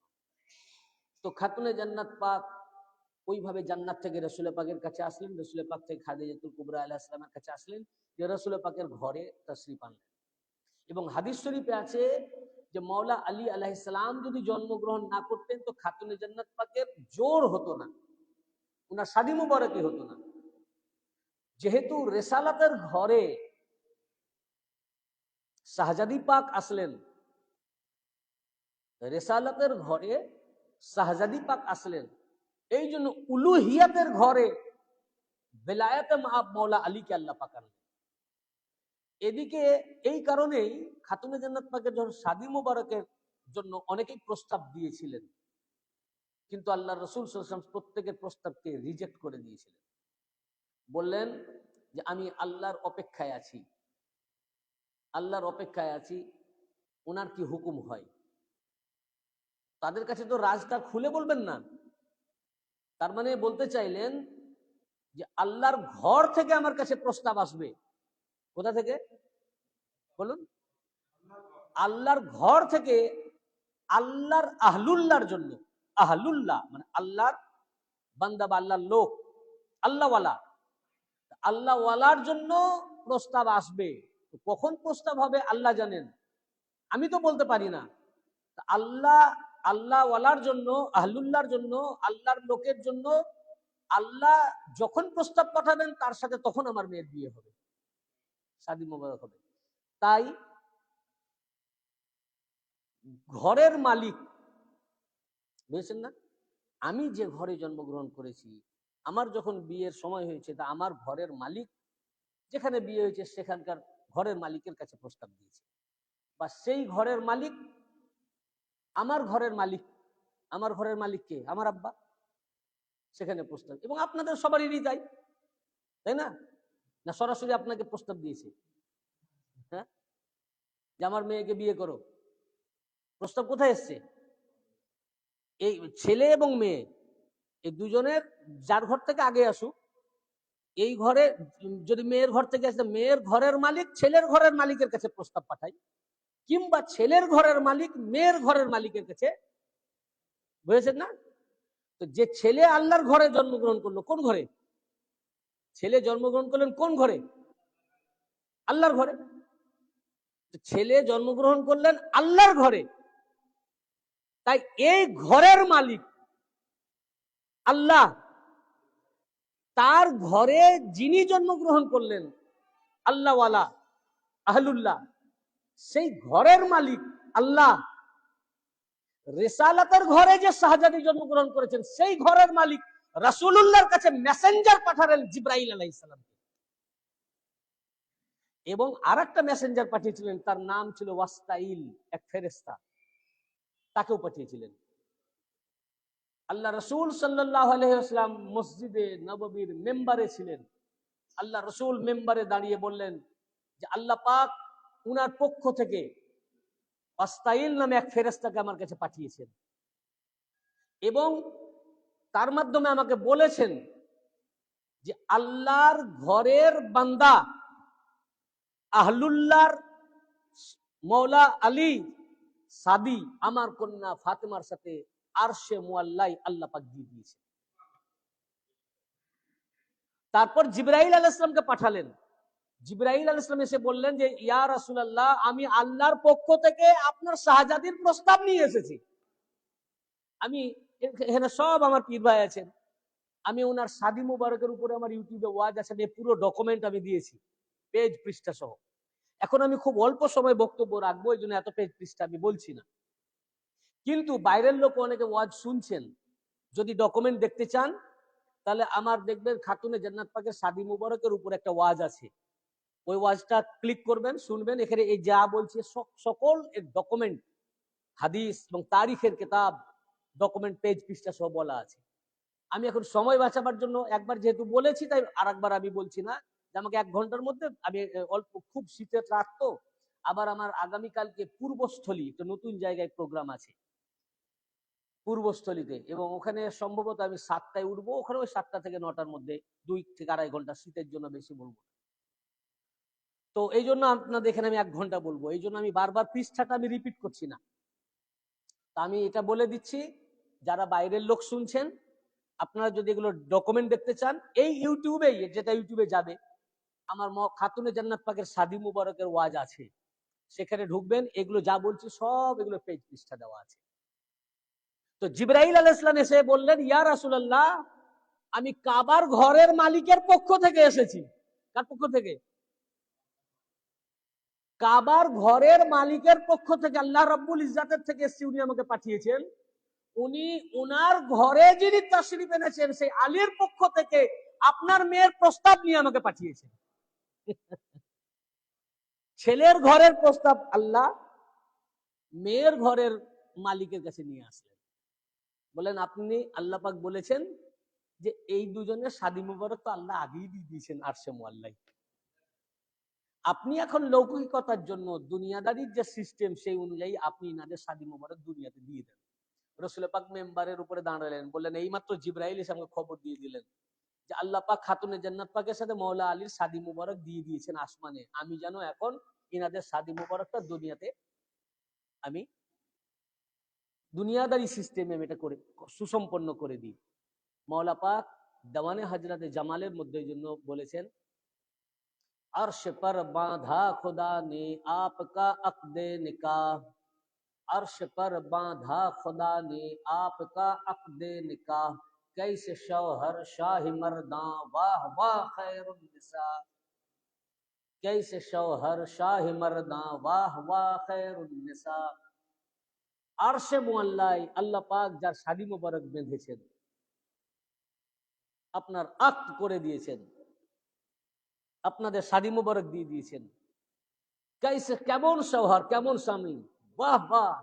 তো খাতুনে জান্নাত পাক ওইভাবে জান্নাত থেকে রাসূল পাকের কাছে আসলেন, রাসূল পাক থেকে খাদিজাতুল কুবরা আলাইহিস সালামের কাছে আসলেন, যে রাসূল পাকের ঘরে তাশরীফ আনলেন। এবং হাদিস শরীফে আছে যে মাওলা আলী আলাইহিস সালাম যদি জন্মগ্রহণ না করতেন তো খাতুনে জান্নাত পাকের জোর হতো না, উনার শাদী মুবারকই হতো না। যেহেতু রেসালাতের ঘরে শাহজাদি পাক আসলেন, রেসালাতের ঘরে শাহজাদি পাক আসলেন, এই জন্য উলুহিয়াতের ঘরে বেলায়েতে মাওলা আলীকে আল্লাহ পাক আনলেন। এদিকে এই কারণেই খাতুনে জান্নাত পাকের যখন শাদী মুবারকের জন্য অনেকেই প্রস্তাব দিয়েছিলেন, কিন্তু আল্লাহ রসুল সাল্লাল্লাহু আলাইহি ওয়াসাল্লাম প্রত্যেকের প্রস্তাবকে রিজেক্ট করে দিয়েছিলেন। বললেন যে আমি আল্লাহর অপেক্ষায় আছি, আল্লাহর অপেক্ষায় আছি, ওনার কি হুকুম হয়। তাদের কাছে তো রাজটা খুলে বলবেন না, তার মানে বলতে চাইলেন যে আল্লাহর ঘর থেকে আমার কাছে প্রস্তাব আসবে। কোথা থেকে বলুন? আল্লাহর ঘর থেকে, আল্লাহর আহলুল্লাহর জন্য। আহলুল্লাহ মানে আল্লাহর বান্দা বা আল্লাহর লোক, আল্লাহওয়ালা, আল্লাহওয়ালার জন্য প্রস্তাব আসবে। কখন প্রস্তাব হবে আল্লাহ জানেন, আমি তো বলতে পারি না। আল্লাহ, আল্লাহওয়ালার জন্য, আহলুল্লাহর জন্য, আল্লাহর লোকের জন্য আল্লাহ যখন প্রস্তাব পাঠাবেন তার সাথে তখন আমার মেয়ের বিয়ে হবে, শাদী মোবারক হবে। তাই ঘরের মালিক, বুঝেছেন না, আমি যে ঘরে জন্মগ্রহণ করেছি, আমার যখন বিয়ের সময় হয়েছে, তা আমার ঘরের মালিক যেখানে বিয়ে হয়েছে সেখানকার ঘরের মালিকের কাছে প্রস্তাব দিয়েছে, বা সেই ঘরের মালিক আমার ঘরের মালিক, আমার ঘরের মালিককে আমার আব্বা, সেখানে প্রস্তাব। এবং আপনাদের সবারই তাই, তাই না? না সরাসরি আপনাকে প্রস্তাব দিয়েছে, হ্যাঁ, যে আমার মেয়েকে বিয়ে করো, প্রস্তাব কোথায় এসছে? এই ছেলে এবং মেয়ে, এই দুজনের যার ঘর থেকে আগে আসুক, এই ঘরে যদি মেয়ের ঘর থেকে আসে, মেয়ের ঘরের মালিক ছেলের ঘরের মালিকের কাছে প্রস্তাব পাঠায়, কিংবা ছেলের ঘরের মালিক মেয়ের ঘরের মালিকের কাছে, বুঝেছেন না? তো যে ছেলে আল্লাহর ঘরে জন্মগ্রহণ করলো, কোন ঘরে ছেলে জন্মগ্রহণ করলেন? কোন ঘরে? আল্লাহর ঘরে। ছেলে জন্মগ্রহণ করলেন আল্লাহর ঘরে, তাই এই ঘরের মালিক আল্লাহ, তার ঘরে যিনি জন্মগ্রহণ করলেন আল্লাহওয়ালা, আহলুল্লাহ, সেই ঘরের মালিক আল্লাহ, রিসালাতের ঘরে যে শাহজাদি জন্মগ্রহণ করেছেন সেই ঘরের মালিক রাসূলুল্লাহর কাছে মেসেঞ্জার পাঠালেন জিবরাইল আলাইহিস সালাম, এবং আরেকটা মেসেঞ্জার পাঠিয়েছিলেন, তার নাম ছিল ওয়াসতাইল, এক ফেরেশতা, তাকেও পাঠিয়েছিলেন। আল্লাহ রসুল সাল্লাল্লাহু আলাইহি ওয়াসাল্লাম মসজিদে নববীর মেম্বারে ছিলেন। আল্লাহ রসুল মেম্বারে দাঁড়িয়ে বললেন যে আল্লাহ পাক উনার পক্ষ থেকে ওয়াসতাইল নামে এক ফেরেশতাকে আমার কাছে পাঠিয়েছেন, এবং তার মাধ্যমে আমাকে বলেছেন যে আল্লাহর ঘরের বান্দা আহলুল্লাহর মৌলা আলী সাদি আমার কন্যা ফাতেমার সাথে আরশে মুআল্লাই আল্লাহ পাক দিয়ে দিয়েছে। তারপর জিবরাইল আলাইহিস সালামকে পাঠালেন। জিবরাইল আলাইহিস সালাম এসে বললেন যে ইয়া রাসূলুল্লাহ, আমি আল্লাহর পক্ষ থেকে আপনার শাহজাদির প্রস্তাব নিয়ে এসেছি। আমি এখানে সব আমার পীর ভাই আছেন, আমি ওনার শাদী মুবারকের উপরে আমার ইউটিউবে ওয়াজ আছে, পুরো ডকুমেন্ট আমি দিয়েছি পেজ পৃষ্ঠা সহ। এখন আমি খুব অল্প সময় বক্তব্য রাখবো, এই জন্য এত পেজ পৃষ্ঠা আমি বলছি না, কিন্তু বাইরের লোক অনেকে ওয়াজ শুনছেন, যদি ডকুমেন্ট দেখতে চান তাহলে আমার দেখবেন খাতুনে জান্নাত পাকের শাদী মুবারকের উপর একটা ওয়াজ আছে, ওই ওয়াজটা ক্লিক করবেন, শুনবেন। এখানে এই যা বলছে সকল এর ডকুমেন্ট, হাদিস এবং তারিখের কিতাব, ডকুমেন্ট পেজ পৃষ্ঠা সহ বলা আছে। আমি এখন সময় বাঁচাবার জন্য একবার যেহেতু বলেছি, তাই আর একবার আমি বলছি না, যে আমাকে 1 ঘন্টার মধ্যে আমি অল্প, খুব শীতের রাত তো, আবার আমার আগামীকালকে পূর্বস্থলী একটা নতুন জায়গায় প্রোগ্রাম আছে পূর্বস্থলীতে, এবং ওখানে সম্ভবত আমি 7টায় উঠবো, ওখানে ওই 7টা থেকে 9টার মধ্যে 2 থেকে 2.5 ঘন্টা, শীতের জন্য বেশি বলবো। তো এই জন্য আপনারা দেখেন আমি 1 ঘন্টা বলবো, এই জন্য আমি বারবার পৃষ্ঠাটা আমি রিপিট করছি না। তা আমি এটা বলে দিচ্ছি, যারা বাইরের লোক শুনছেন, আপনারা যদি এগুলো ডকুমেন্ট দেখতে চান, এই ইউটিউবে, যেটা ইউটিউবে যাবে, আমার খাতুনে জান্নাত পাকের সাদি মুবারকের ওয়াজ আছে, সেখানে ঢুকবেন, এগুলো যা বলছি সব এগুলো পেজ পৃষ্ঠা দেওয়া আছে। তো জিবরাইল আলাইহিস সালাম এসে বললেন, ইয়া রাসূলুল্লাহ, আমি কাবার ঘরের মালিকের পক্ষ থেকে এসেছি। কার পক্ষ থেকে? কাবার ঘরের মালিকের পক্ষ থেকে, আল্লাহ রাব্বুল ইজ্জাতের থেকে এসেছি, উনি আমাকে পাঠিয়েছেন। উনি ওনার ঘরে যিনি তাশরিফ এনেছেন, সেই আলীর পক্ষ থেকে আপনার মেয়ের প্রস্তাব নিয়ে আমাকে পাঠিয়েছেন। ছেলের ঘরের প্রস্তাব আল্লাহ মেয়ের ঘরের মালিকের কাছে নিয়ে আসলেন। বলেন, আপনি আল্লাহ পাক বলেছেন যে এই দুজনের শাদী মুবারক তো আল্লাহ আগেই দিয়ে দিয়েছেন আরশে মুআল্লায়। আপনি এখন লৌকিকতার জন্য দুনিয়াদারির যে সিস্টেম, সেই অনুযায়ী আপনি ইনাদের শাদী মুবারক দুনিয়াতে দিয়ে দেন। রাসূল পাক মেম্বারের উপরে দাঁড়ালেন, বললেন, এইমাত্র জিবরাইল এসে আমাকে খবর দিয়ে দিলেন যে আল্লাহ পাক খাতুনে জান্নাত পাকের সাথে মাওলা আলীর শাদী মুবারক দিয়ে দিয়েছেন আসমানে। আমি যেন এখন ইনাদের শাদী মুবারকটা দুনিয়াতে আমি দুনিয়াদারি সিস্টেমে এটা করে সুসম্পন্ন করে দিই। মাওলা পাক দেওয়ানে হযরতে জামালের মধ্যে জন্য বলেছেন, अर्श पर बांधा खुदा ने आपका अक़्दे निकाह, अर्श पर बांधा खुदा ने आपका अक़्दे निकाह, कैसे शौहर शाही मर्दा वाह वाह खैरुन्निसा, कैसे शौहर शाही मर्दा वाह वाह खैरुन्निसा। আরশে মুআল্লায় আল্লাহ পাক যার শাদী মোবারক বেঁধেছেন, আপনার আক্ত করে দিয়েছেন, আপনাদের শাদী মোবারক দিয়ে দিয়েছেন। कैसे, কেমন শৌহর, কেমন স্বামী, বাহ বাহ,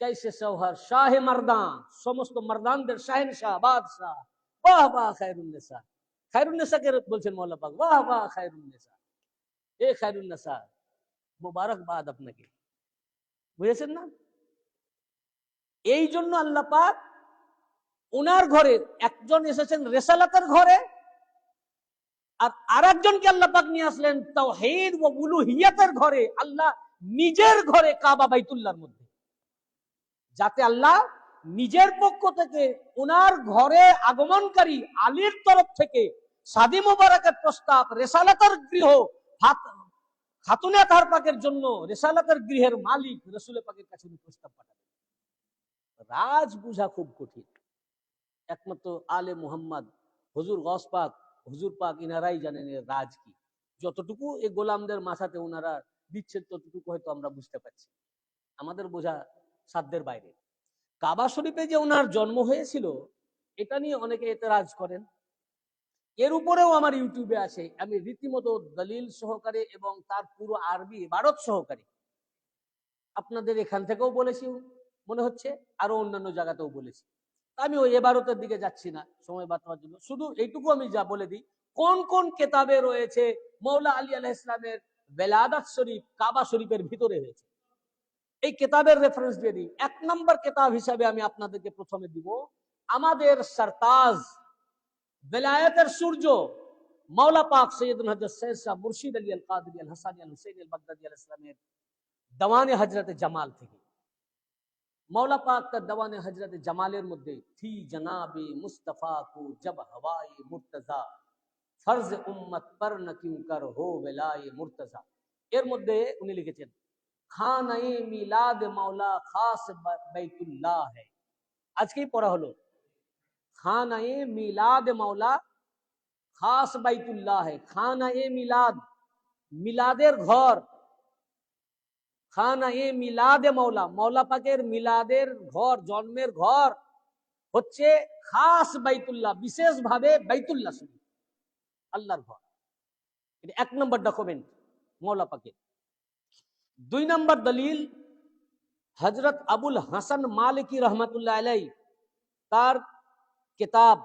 कैसे শৌহর শাহে মর্দা, সমস্ত মর্দানদের শাহেনশাহ বাদশাহ, বাহ বাহ খায়রুন্নিসা। খায়রুন্নিসাকে বলছেন মাওলা পাক, বাহ বাহ খায়রুন্নিসা, এ খায়রুন্নিসা মুবারকবাদ আপনাকে। বুঝেছেন না? এই জন্য আল্লাহ পাক ওনার ঘরে একজন এসেছেন রিসালাতের ঘরে, আর আরেকজনকে আল্লাহ পাক নিয়ে আসলেন তাওহীদ ও উলুহিয়াতের ঘরে, আল্লাহ নিজের ঘরে কাবা বাইতুল্লাহর মধ্যে, যাতে আল্লাহ নিজের পক্ষ থেকে ওনার ঘরে আগমনকারী আলীর তরফ থেকে শাদী মুবারকের প্রস্তাব, রিসালাতের গৃহ খাতুনে আতহার পাকের জন্য রিসালাতের গৃহের মালিক রাসূল পাকের কাছে প্রস্তাব পাঠাবেন। রাজ বুঝা খুব কঠিন, একমাত্র আলে মুহাম্মদ হুজুর গস পাক, হুজুর পাক ইনারাই জানেন এর রাজ কি। যতটুকু এই গোলামদের মাথাতে ওনারা দিচ্ছেন ততটুকু হয়তো আমরা বুঝতে পারছি, আমাদের বোঝা সাধ্যের বাইরে। কাবা শরীফে যে ওনার জন্ম হয়েছিল, এটা নিয়ে অনেকে এতরাজ করেন। এর উপরেও আমার ইউটিউবে আছে, আমি রীতিমতো দলিল সহকারে এবং তার পুরো আরবি ইবারত সহকারে আপনাদের এখান থেকেও বলেছি, মনে হচ্ছে আরো অন্যান্য জায়গাতেও বলেছি। আমি ওই ইবারতের দিকে যাচ্ছি না সময় বাঁচানোর জন্য, শুধু এইটুকু আমি যা বলে দিই, কোন কোন কেতাবে রয়েছে মৌলা আলী আলাইহিস সালামের বেলাদাত শরীফ কাবা শরীফের ভিতরে হয়েছে, এই কেতাবের রেফারেন্স দিয়ে দিই। 1 নম্বর কেতাব হিসাবে আমি আপনাদেরকে প্রথমে দিব আমাদের সরতাজ বেলায়েতের সূর্য মাওলা পাক সৈয়দুল হযরত সৈয়দ শাহ মুর্শিদ আলী আল কাদরি আল হাসানী আল হুসাইনী আল বাগদাদি আলাইহিস সালামের দেওয়ানে হযরত জামাল থেকে। मौला पाक का दवान हजरत जमालेर मध्य थी जनाबे मुस्तफ़ा को जब हवाए मुर्तजा, फर्ज उम्मत पर न क्यों कर हो वेलाए मुर्तजा। एर मध्य उन्हें लिखेছেন খানায়ে মিলাদ মাওলা খাস বাইতুল্লাহ है। আজকেই পড়া হলো, খানায়ে মিলাদ মাওলা খাস বাইতুল্লাহ है। খানায়ে মিলাদ, মিলাদের ঘর, খানায়ে মিলাদে মাওলা, মাওলা পাকের মিলাদের ঘর, জন্মের ঘর হচ্ছে খাস বাইতুল্লাহ, বিশেষ ভাবে বাইতুল্লাহ শরীফ, আল্লাহর ঘর। এটা 1 নম্বর ডকুমেন্ট মাওলা পাকের। 2 নম্বর দলিল হযরত আবুল হাসান মালিকি রহমাতুল্লাহ আলাইহি তার কিতাব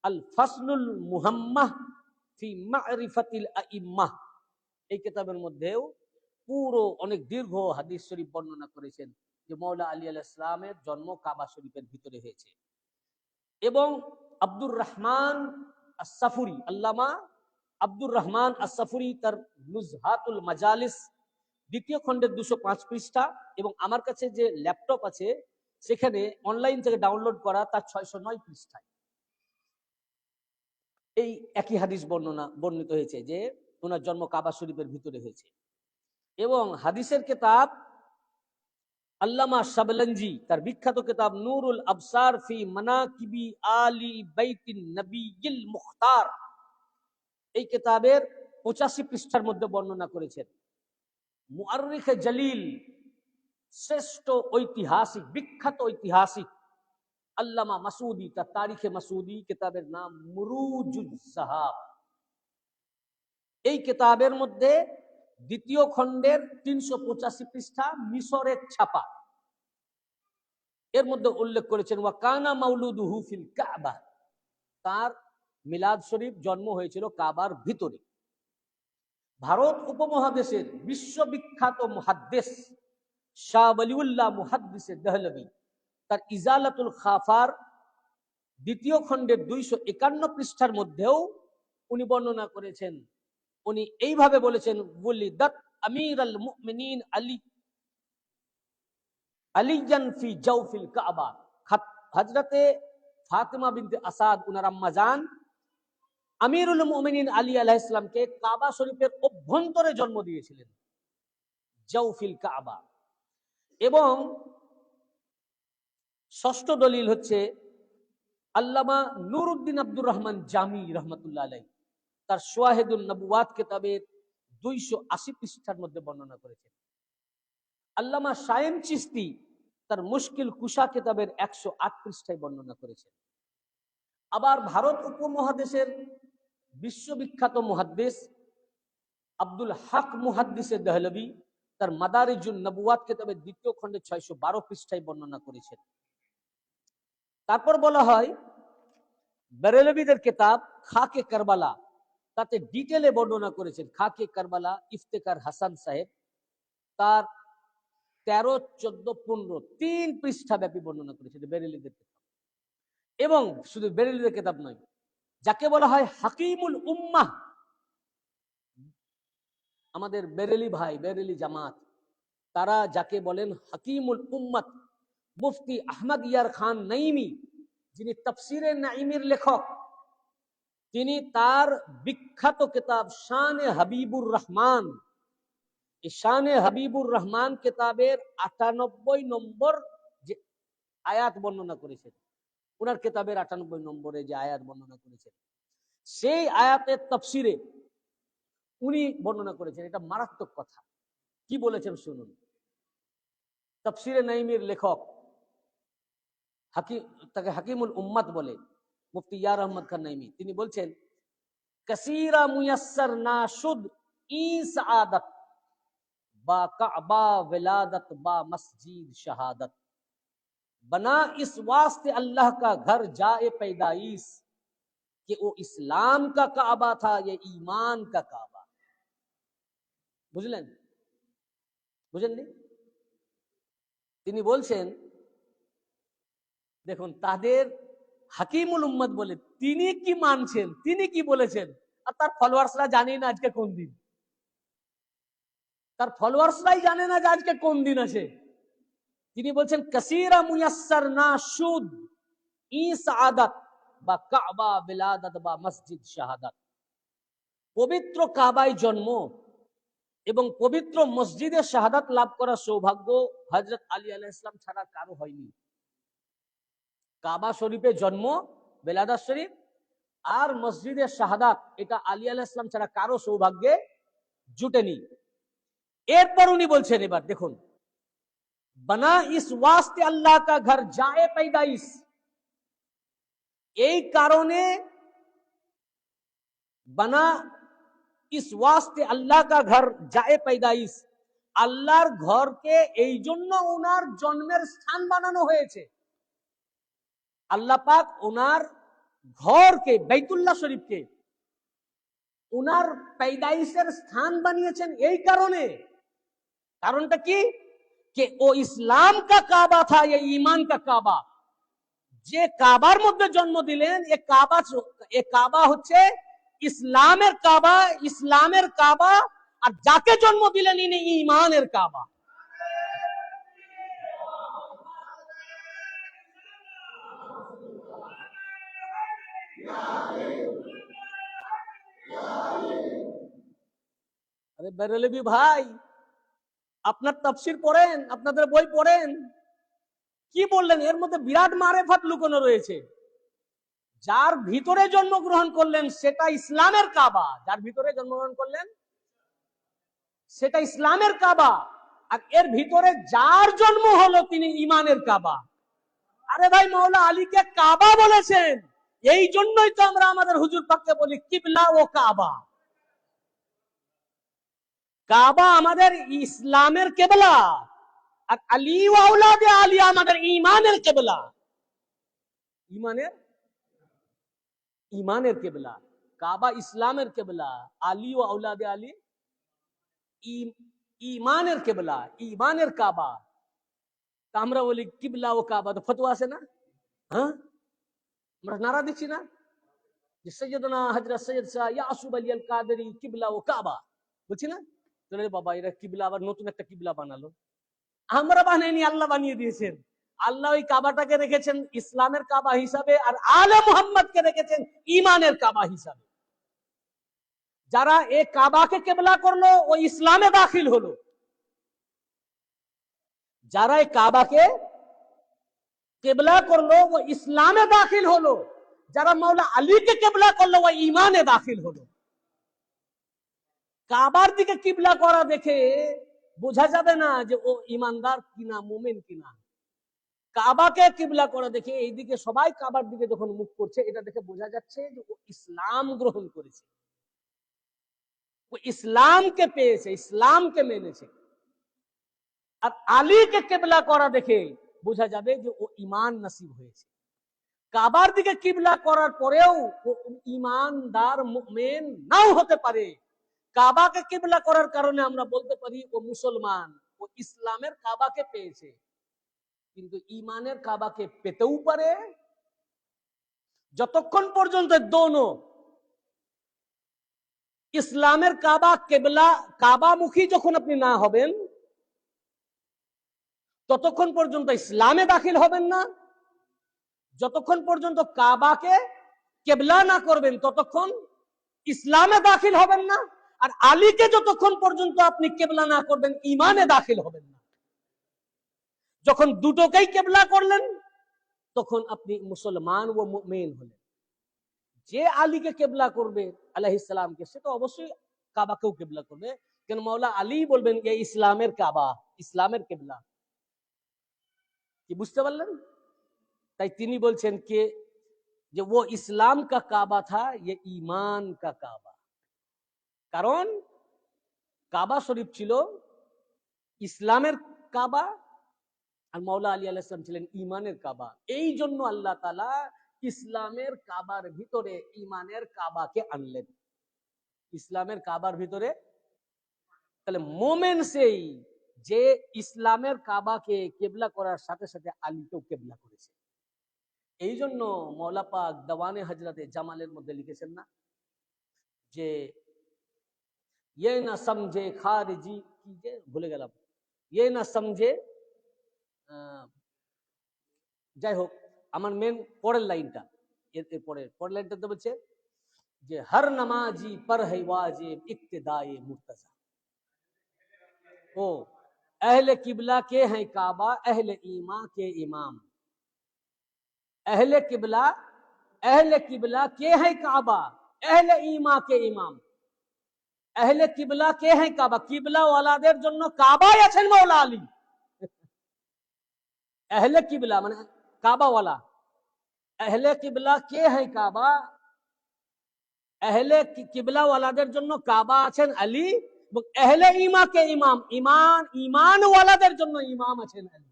আল ফাসলুল মুহাম্মাহ ফি মারিফাতিল আইম্মাহ, এই কিতাবের মধ্যেও পুরো অনেক দীর্ঘ হাদিস শরীফ বর্ণনা করেছেন যে মৌলা আলী আলাইহিস সালামের জন্ম কাবা শরীফের ভিতরে হয়েছে। এবং আব্দুর রহমান আস-সাফুরি, আল্লামা আব্দুর রহমান আস-সাফুরি তার নুজহাতুল মাজালিস দ্বিতীয় খণ্ডের 205 পৃষ্ঠা, এবং আমার কাছে যে ল্যাপটপ আছে সেখানে অনলাইন থেকে ডাউনলোড করা তার 609 পৃষ্ঠায় এই একই হাদিস বর্ণিত হয়েছে যে ওনার জন্ম কাবা শরীফের ভিতরে হয়েছে। এবং হাদিসের কিতাব আল্লামা শাবলঞ্জি তার বিখ্যাত কিতাব নূরুল আবসার ফি মানাকিবি আলি বাইতিন নবিয়িল মুখতার, এই কিতাবের 85 পৃষ্ঠার মধ্যে বর্ণনা করেছেন মুআররিখে জলিল, শ্রেষ্ঠ ঐতিহাসিক, বিখ্যাত ঐতিহাসিক আল্লামা মাসুদি, তার তারিখে মাসুদি কিতাবের নাম মুরুজুজ যাহাব। এই কিতাবের মধ্যে দ্বিতীয় খণ্ডের 385 পৃষ্ঠা মিশরের ছাপা, এর মধ্যে উল্লেখ করেছেন ওয়া কানা মাউলুদুহু ফিল কাবা, তার মিলাদ শরীফ জন্ম হয়েছিল কাবার ভিতরে। ভারত উপমহাদেশের বিশ্ববিখ্যাত মুহাদ্দিস শাহ ওয়ালিউল্লাহ মুহাদ্দিসে দেহলভী তার ইজালাতুল খাফার দ্বিতীয় খণ্ডের 251 পৃষ্ঠার মধ্যেও উনি বর্ণনা করেছেন, উনি এইভাবে বলেছেন ওয়ালিদাত আমিরুল মুমিনিন আলিয়ান ফি জাওফিল কাবা, হযরতে ফাতিমা বিনতে আসাদ উনার আম্মা জান আমিরুল মুমিনিন আলী আলাইহিস সালামকে কাবা শরীফের অভ্যন্তরে জন্ম দিয়েছিলেন, জাওফিল কাবা। এবং ষষ্ঠ দলিল হচ্ছে আল্লামা নুরউদ্দিন আব্দুর রহমান জামি রহমাতুল্লাহ আলাইহি তার শাওয়াহিদুন নবুওয়াত কিতাবের 280 পৃষ্ঠার মধ্যে বর্ণনা করেছেন। আল্লামা শায়েম চিশতি তার মুশকিল কুশা কিতাবের 108 পৃষ্ঠায় বর্ণনা করেছেন। আবার ভারত উপমহাদেশের বিশ্ববিখ্যাত মুহাদ্দিস আব্দুল হক মুহাদ্দিসে দেহলভী তার মাদারিজুন নবুওয়াত কিতাবের দ্বিতীয় খণ্ডে 612 পৃষ্ঠায় বর্ণনা করেছেন। তারপর বলা হয় বেরেলভীদের কিতাব খাকে কারবালা, তাতে ডিটেলে বর্ণনা করেছেন খাকে কারবালা ইফতেখার হাসান সাহেব, তার 13, 14, 15 3 পৃষ্ঠা ব্যাপী বর্ণনা করেছেন বেরেলভীদের কিতাব। এবং শুধু বেরেলভীদের কিতাব নয়, যাকে বলা হয় হাকিমুল উম্মাহ, আমাদের বেরেলি ভাই, বেরেলি জামাত, তারা যাকে বলেন হাকিমুল উম্মত, মুফতি আহমদ ইয়ার খান নাইমি, যিনি তাফসিরে নাইমির লেখক, তিনি তার বিখ্যাত কিতাব শানে হাবিবুর রহমান, এই শানে হাবিবুর রহমান কিতাবের 98 নম্বর যে আয়াত বর্ণনা করেছেন, ওনার কিতাবের 98 নম্বরে যে আয়াত বর্ণনা করেছেন, সেই আয়াতের তাফসিরে উনি বর্ণনা করেছেন। এটা মারাত্মক কথা। কি বলেছেন শুনুন। তাফসিরে নাইমির লেখক তাকে হাকিমুল উম্মত বলে, মুফতি ইয়ার আহমদ খান নাইমি, তিনি বলছেন কাসীরা মুয়াসসার নাশুদ ই সাআদত বা কাবা विलादत बा मस्जिद शहादत बना इस वास्ते अल्लाह का घर जाए पैदाइश कि वो इस्लाम का काबा था ये ईमान का काबा। বুঝলেন? বুঝেননি? তিনি বলছেন দেখুন তাদের হাকিমুল উম্মত বলে, তিনি কি মানছেন, তিনি কি বলেছেন, আর তার ফলোয়ার্সরা জানে না আজকে কোন দিন, তার ফলোয়ার্সরাই জানে না যে আজকে কোন দিন আছে। তিনি বলছেন কাসীরা মুয়াসসার নাশুদ ই সাআদাত বা কাবা বিলাদাত বা মসজিদ শাহাদাত, পবিত্র কাবায় জন্ম এবং পবিত্র মসজিদে শাহাদাত লাভ করার সৌভাগ্য হযরত আলী আলাইহিস সালাম ছাড়া কারো হয়নি। কাবা শরীফে জন্ম, বেলাদাত শরীফ আর মসজিদে শাহাদাত, এটা আলী আলাইহিস সালাম ছাড়া কারো সৌভাগ্যে জুটেনি। এরপর উনি বলছেন, এবার দেখুন, বনা ইস ওয়াস্তে আল্লাহ কা ঘর জায়ে पैदाइश, এই কারণে বনা ইস ওয়াস্তে আল্লাহ কা ঘর জায়ে पैदाइश, আল্লাহর ঘরকে এই জন্য ওনার জন্মের স্থান বানানো হয়েছে। আল্লাহ পাক ওনার ঘরকে, বাইতুল্লাহ শরীফকে ওনার पैदाइशের স্থান বানিয়েছেন এই কারণে কারণটা কি? कि वो इस्लाम का काबा था, ये ईमान का काबा। যে কাবার মধ্যে জন্ম দিলেন, এ কাবা হচ্ছে ইসলামের কাবা, ইসলামের কাবা। আর যাকে জন্ম দিলেন ইনি ঈমানের কাবা। আরে বেরেলভি ভাই, আপনার তাফসীর পড়েন, আপনাদের বই পড়েন, কি বললেন? এর মধ্যে বিরাট মারেফাত লুকানো রয়েছে। যার ভিতরে জন্মগ্রহণ করলেন সেটা ইসলামের কাবা, যার ভিতরে জন্মগ্রহণ করলেন সেটা ইসলামের কাবা। আর এর ভিতরে যার জন্ম হলো তিনি ঈমানের কাবা। আরে ভাই, মাওলা আলীকে কাবা বলেছেন, এই জন্যই তো আমরা আমাদের হুজুর পাককে বলি কিবলা ও কাবা। কাবা আমাদের ইসলামের কেবলা, আর আলী ও আওলাদে আলী আমাদের ঈমানের কেবলা। ঈমানের কেবলা। কাবা ইসলামের কেবলা, আলী ও আওলাদে আলী ঈমানের কেবলা, ঈমানের কাবা। আমরা বলি কিবলা ও কাবা, তো ফতোয়া আছে না? হ্যাঁ, আমরা নারা দিচ্ছি না যে সৈয়দনা হযরত সৈয়দ শাহ ইয়াসুব আলী আল কাদেরী কিবলা ও কাবা, বুঝছি না? চলে বাবা, এরা কিবলা আবার নতুন একটা কিবলা বানালো। আমরা বানাইনি, আল্লাহ বানিয়ে দিয়েছেন। আল্লাহ ওই কাবাটাকে রেখেছেন ইসলামের কাবা হিসাবে, আর আলে মুহাম্মদকে রেখেছেন ঈমানের কাবা হিসাবে। যারা এই কাবাকে কেবলা করলো ও ইসলামে দাখিল হলো, যারা এই কাবাকে কেবলা করলো ও ইসলামে দাখিল হলো, যারা মাওলা আলীকে কেবলা করলো ও ঈমানে দাখিল হলো। কাবার দিকে কিবলা করা দেখে বোঝা যাবে না যে ও ইমানদার কিনা, মুমিন কিনা। কাবাকে কিবলা করা দেখে এইদিকে সবাই কাবার দিকে যখন মুখ করছে, এটা দেখে বোঝা যাচ্ছে যে ও ইসলাম গ্রহণ করেছে, ও ইসলামকে পেয়েছে, ইসলামকে মেনেছে। আর আলীকে কেবলা করা দেখে বোঝা যাবে যে ও ঈমান নসিব হয়েছে। কাবার দিকে কিবলা করার পরেও ও ঈমানদার মুমিন নাও হতে পারে। কাবাকে কিবলা করার কারণে আমরা বলতে পারি ও মুসলমান, ও ইসলামের কাবাকে পেয়েছে। কিন্তু ঈমানের কাবাকে পেতেও পারে যতক্ষণ পর্যন্ত দোনো ইসলামের কাবা কেবলা কাবামুখী যখন আপনি না হবেন, ততক্ষণ পর্যন্ত ইসলামে দাখিল হবেন না। যতক্ষণ পর্যন্ত কাবাকে কেবলা না করবেন ততক্ষণ ইসলামে দাখিল হবেন না। আর আলীকে যতক্ষণ পর্যন্ত আপনি কেবলা না করবেন ঈমানে দাখিল হবেন না। যখন দুটোকেই কেবলা করলেন তখন আপনি মুসলমান ও মুমিন হলেন। যে আলীকে কেবলা করবে আলাইহিস সালামকে, সে তো অবশ্যই কাবাকেও কেবলা করবে। কেন মাওলা আলী বলবেন এই ইসলামের কাবা, ইসলামের কেবলা। কি বুঝতে পারলেন? তাই তিনি বলছেন কে যে ও ইসলাম কা কাবা থা, ये ईमान का काबा। কারণ কাবা শরীফ ছিল ইসলামের কাবা, আর মাওলা আলী আলাইহিস সালাম ছিলেন ঈমানের কাবা। এই জন্য আল্লাহ তাআলা ইসলামের কাবার ভিতরে ঈমানের কাবাকে আনলেন। ইসলামের কাবার ভিতরে তাহলে মোমেন সেই যে ইসলামের কাবাকে কেবলা করার সাথে সাথে আলীকেও কেবলা করেছে। এই জন্য মৌলা পাক দেওয়ানে হজরতে জামালের মধ্যে লিখেছেন না যে ये ना समझे खारिजी की, ভুলে গেলাম, ये ना समझे, যাই হোক, আমার মেন পরের লাইনটা, এর পরের লাইনটাতে বলছে যে हर नमाजी पर है वाजिब इक्तिदाए मुर्तजा। ओ अहले किबला के हैं काबा, अहले ईमा के इमाम। अहले किबला के हैं काबा, अहले ईमा के इमाम। अहले किबला के हैं काबा, किबला वालाদের জন্য কাবায় আছেন মাওলা আলী। अहले किबला মানে কাবা ওয়ালা। अहले किबला के हैं काबा, अहले किबला वालाদের জন্য কাবা আছেন আলী। এবং अहले ईमा के इमाम, ঈমান ওয়ালাদের জন্য ইমাম আছেন আলী।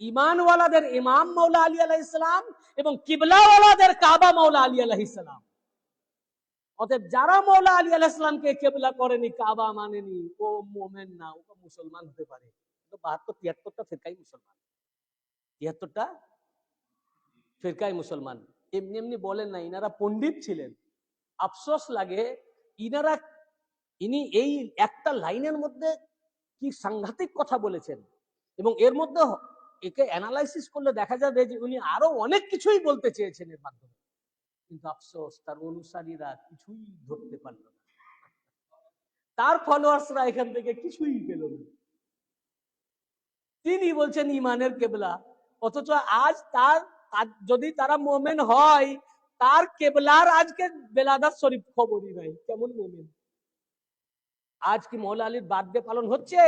ঈমান ওয়ালাদের ইমাম মাওলা আলী আলাইহিস সালাম এবং কিবলা ওয়ালাদের কাবা মাওলা আলী আলাইহিস সালাম। অতএব যারা মৌলা আলী আলাইহিস সালামকে কেবলা করেনি, কাবা মানেনি, ও মোমেন না, ও মুসলমান হতে পারে। 72-73টা ফিরকাই মুসলমান, 73টা ফিরকাই মুসলমান। এমনি এমনি বলেন না, ইনারা পণ্ডিত ছিলেন। আফসোস লাগে, ইনি এই একটা লাইনের মধ্যে কি সাংঘাতিক কথা বলেছেন, এবং এর মধ্যে একে অ্যানালাইসিস করলে দেখা যাবে যে উনি আরো অনেক কিছুই বলতে চেয়েছেন এর মাধ্যমে, কিন্তু আফসোস তার অনুসারীরা কিছুই ধরতে পারল না, তার ফলোয়ার্সরা এখান থেকে কিছুই পেল না। তিনি বলছেন ইমানের কেবলা, অথচ আজ যদি তারা মোমেন হয়, তার কেবলার আজকে বেলাদাত শরীফ খবরই নাই, কেমন মোমেন। আজ কি মৌলা আলীর বার্থডে পালন হচ্ছে?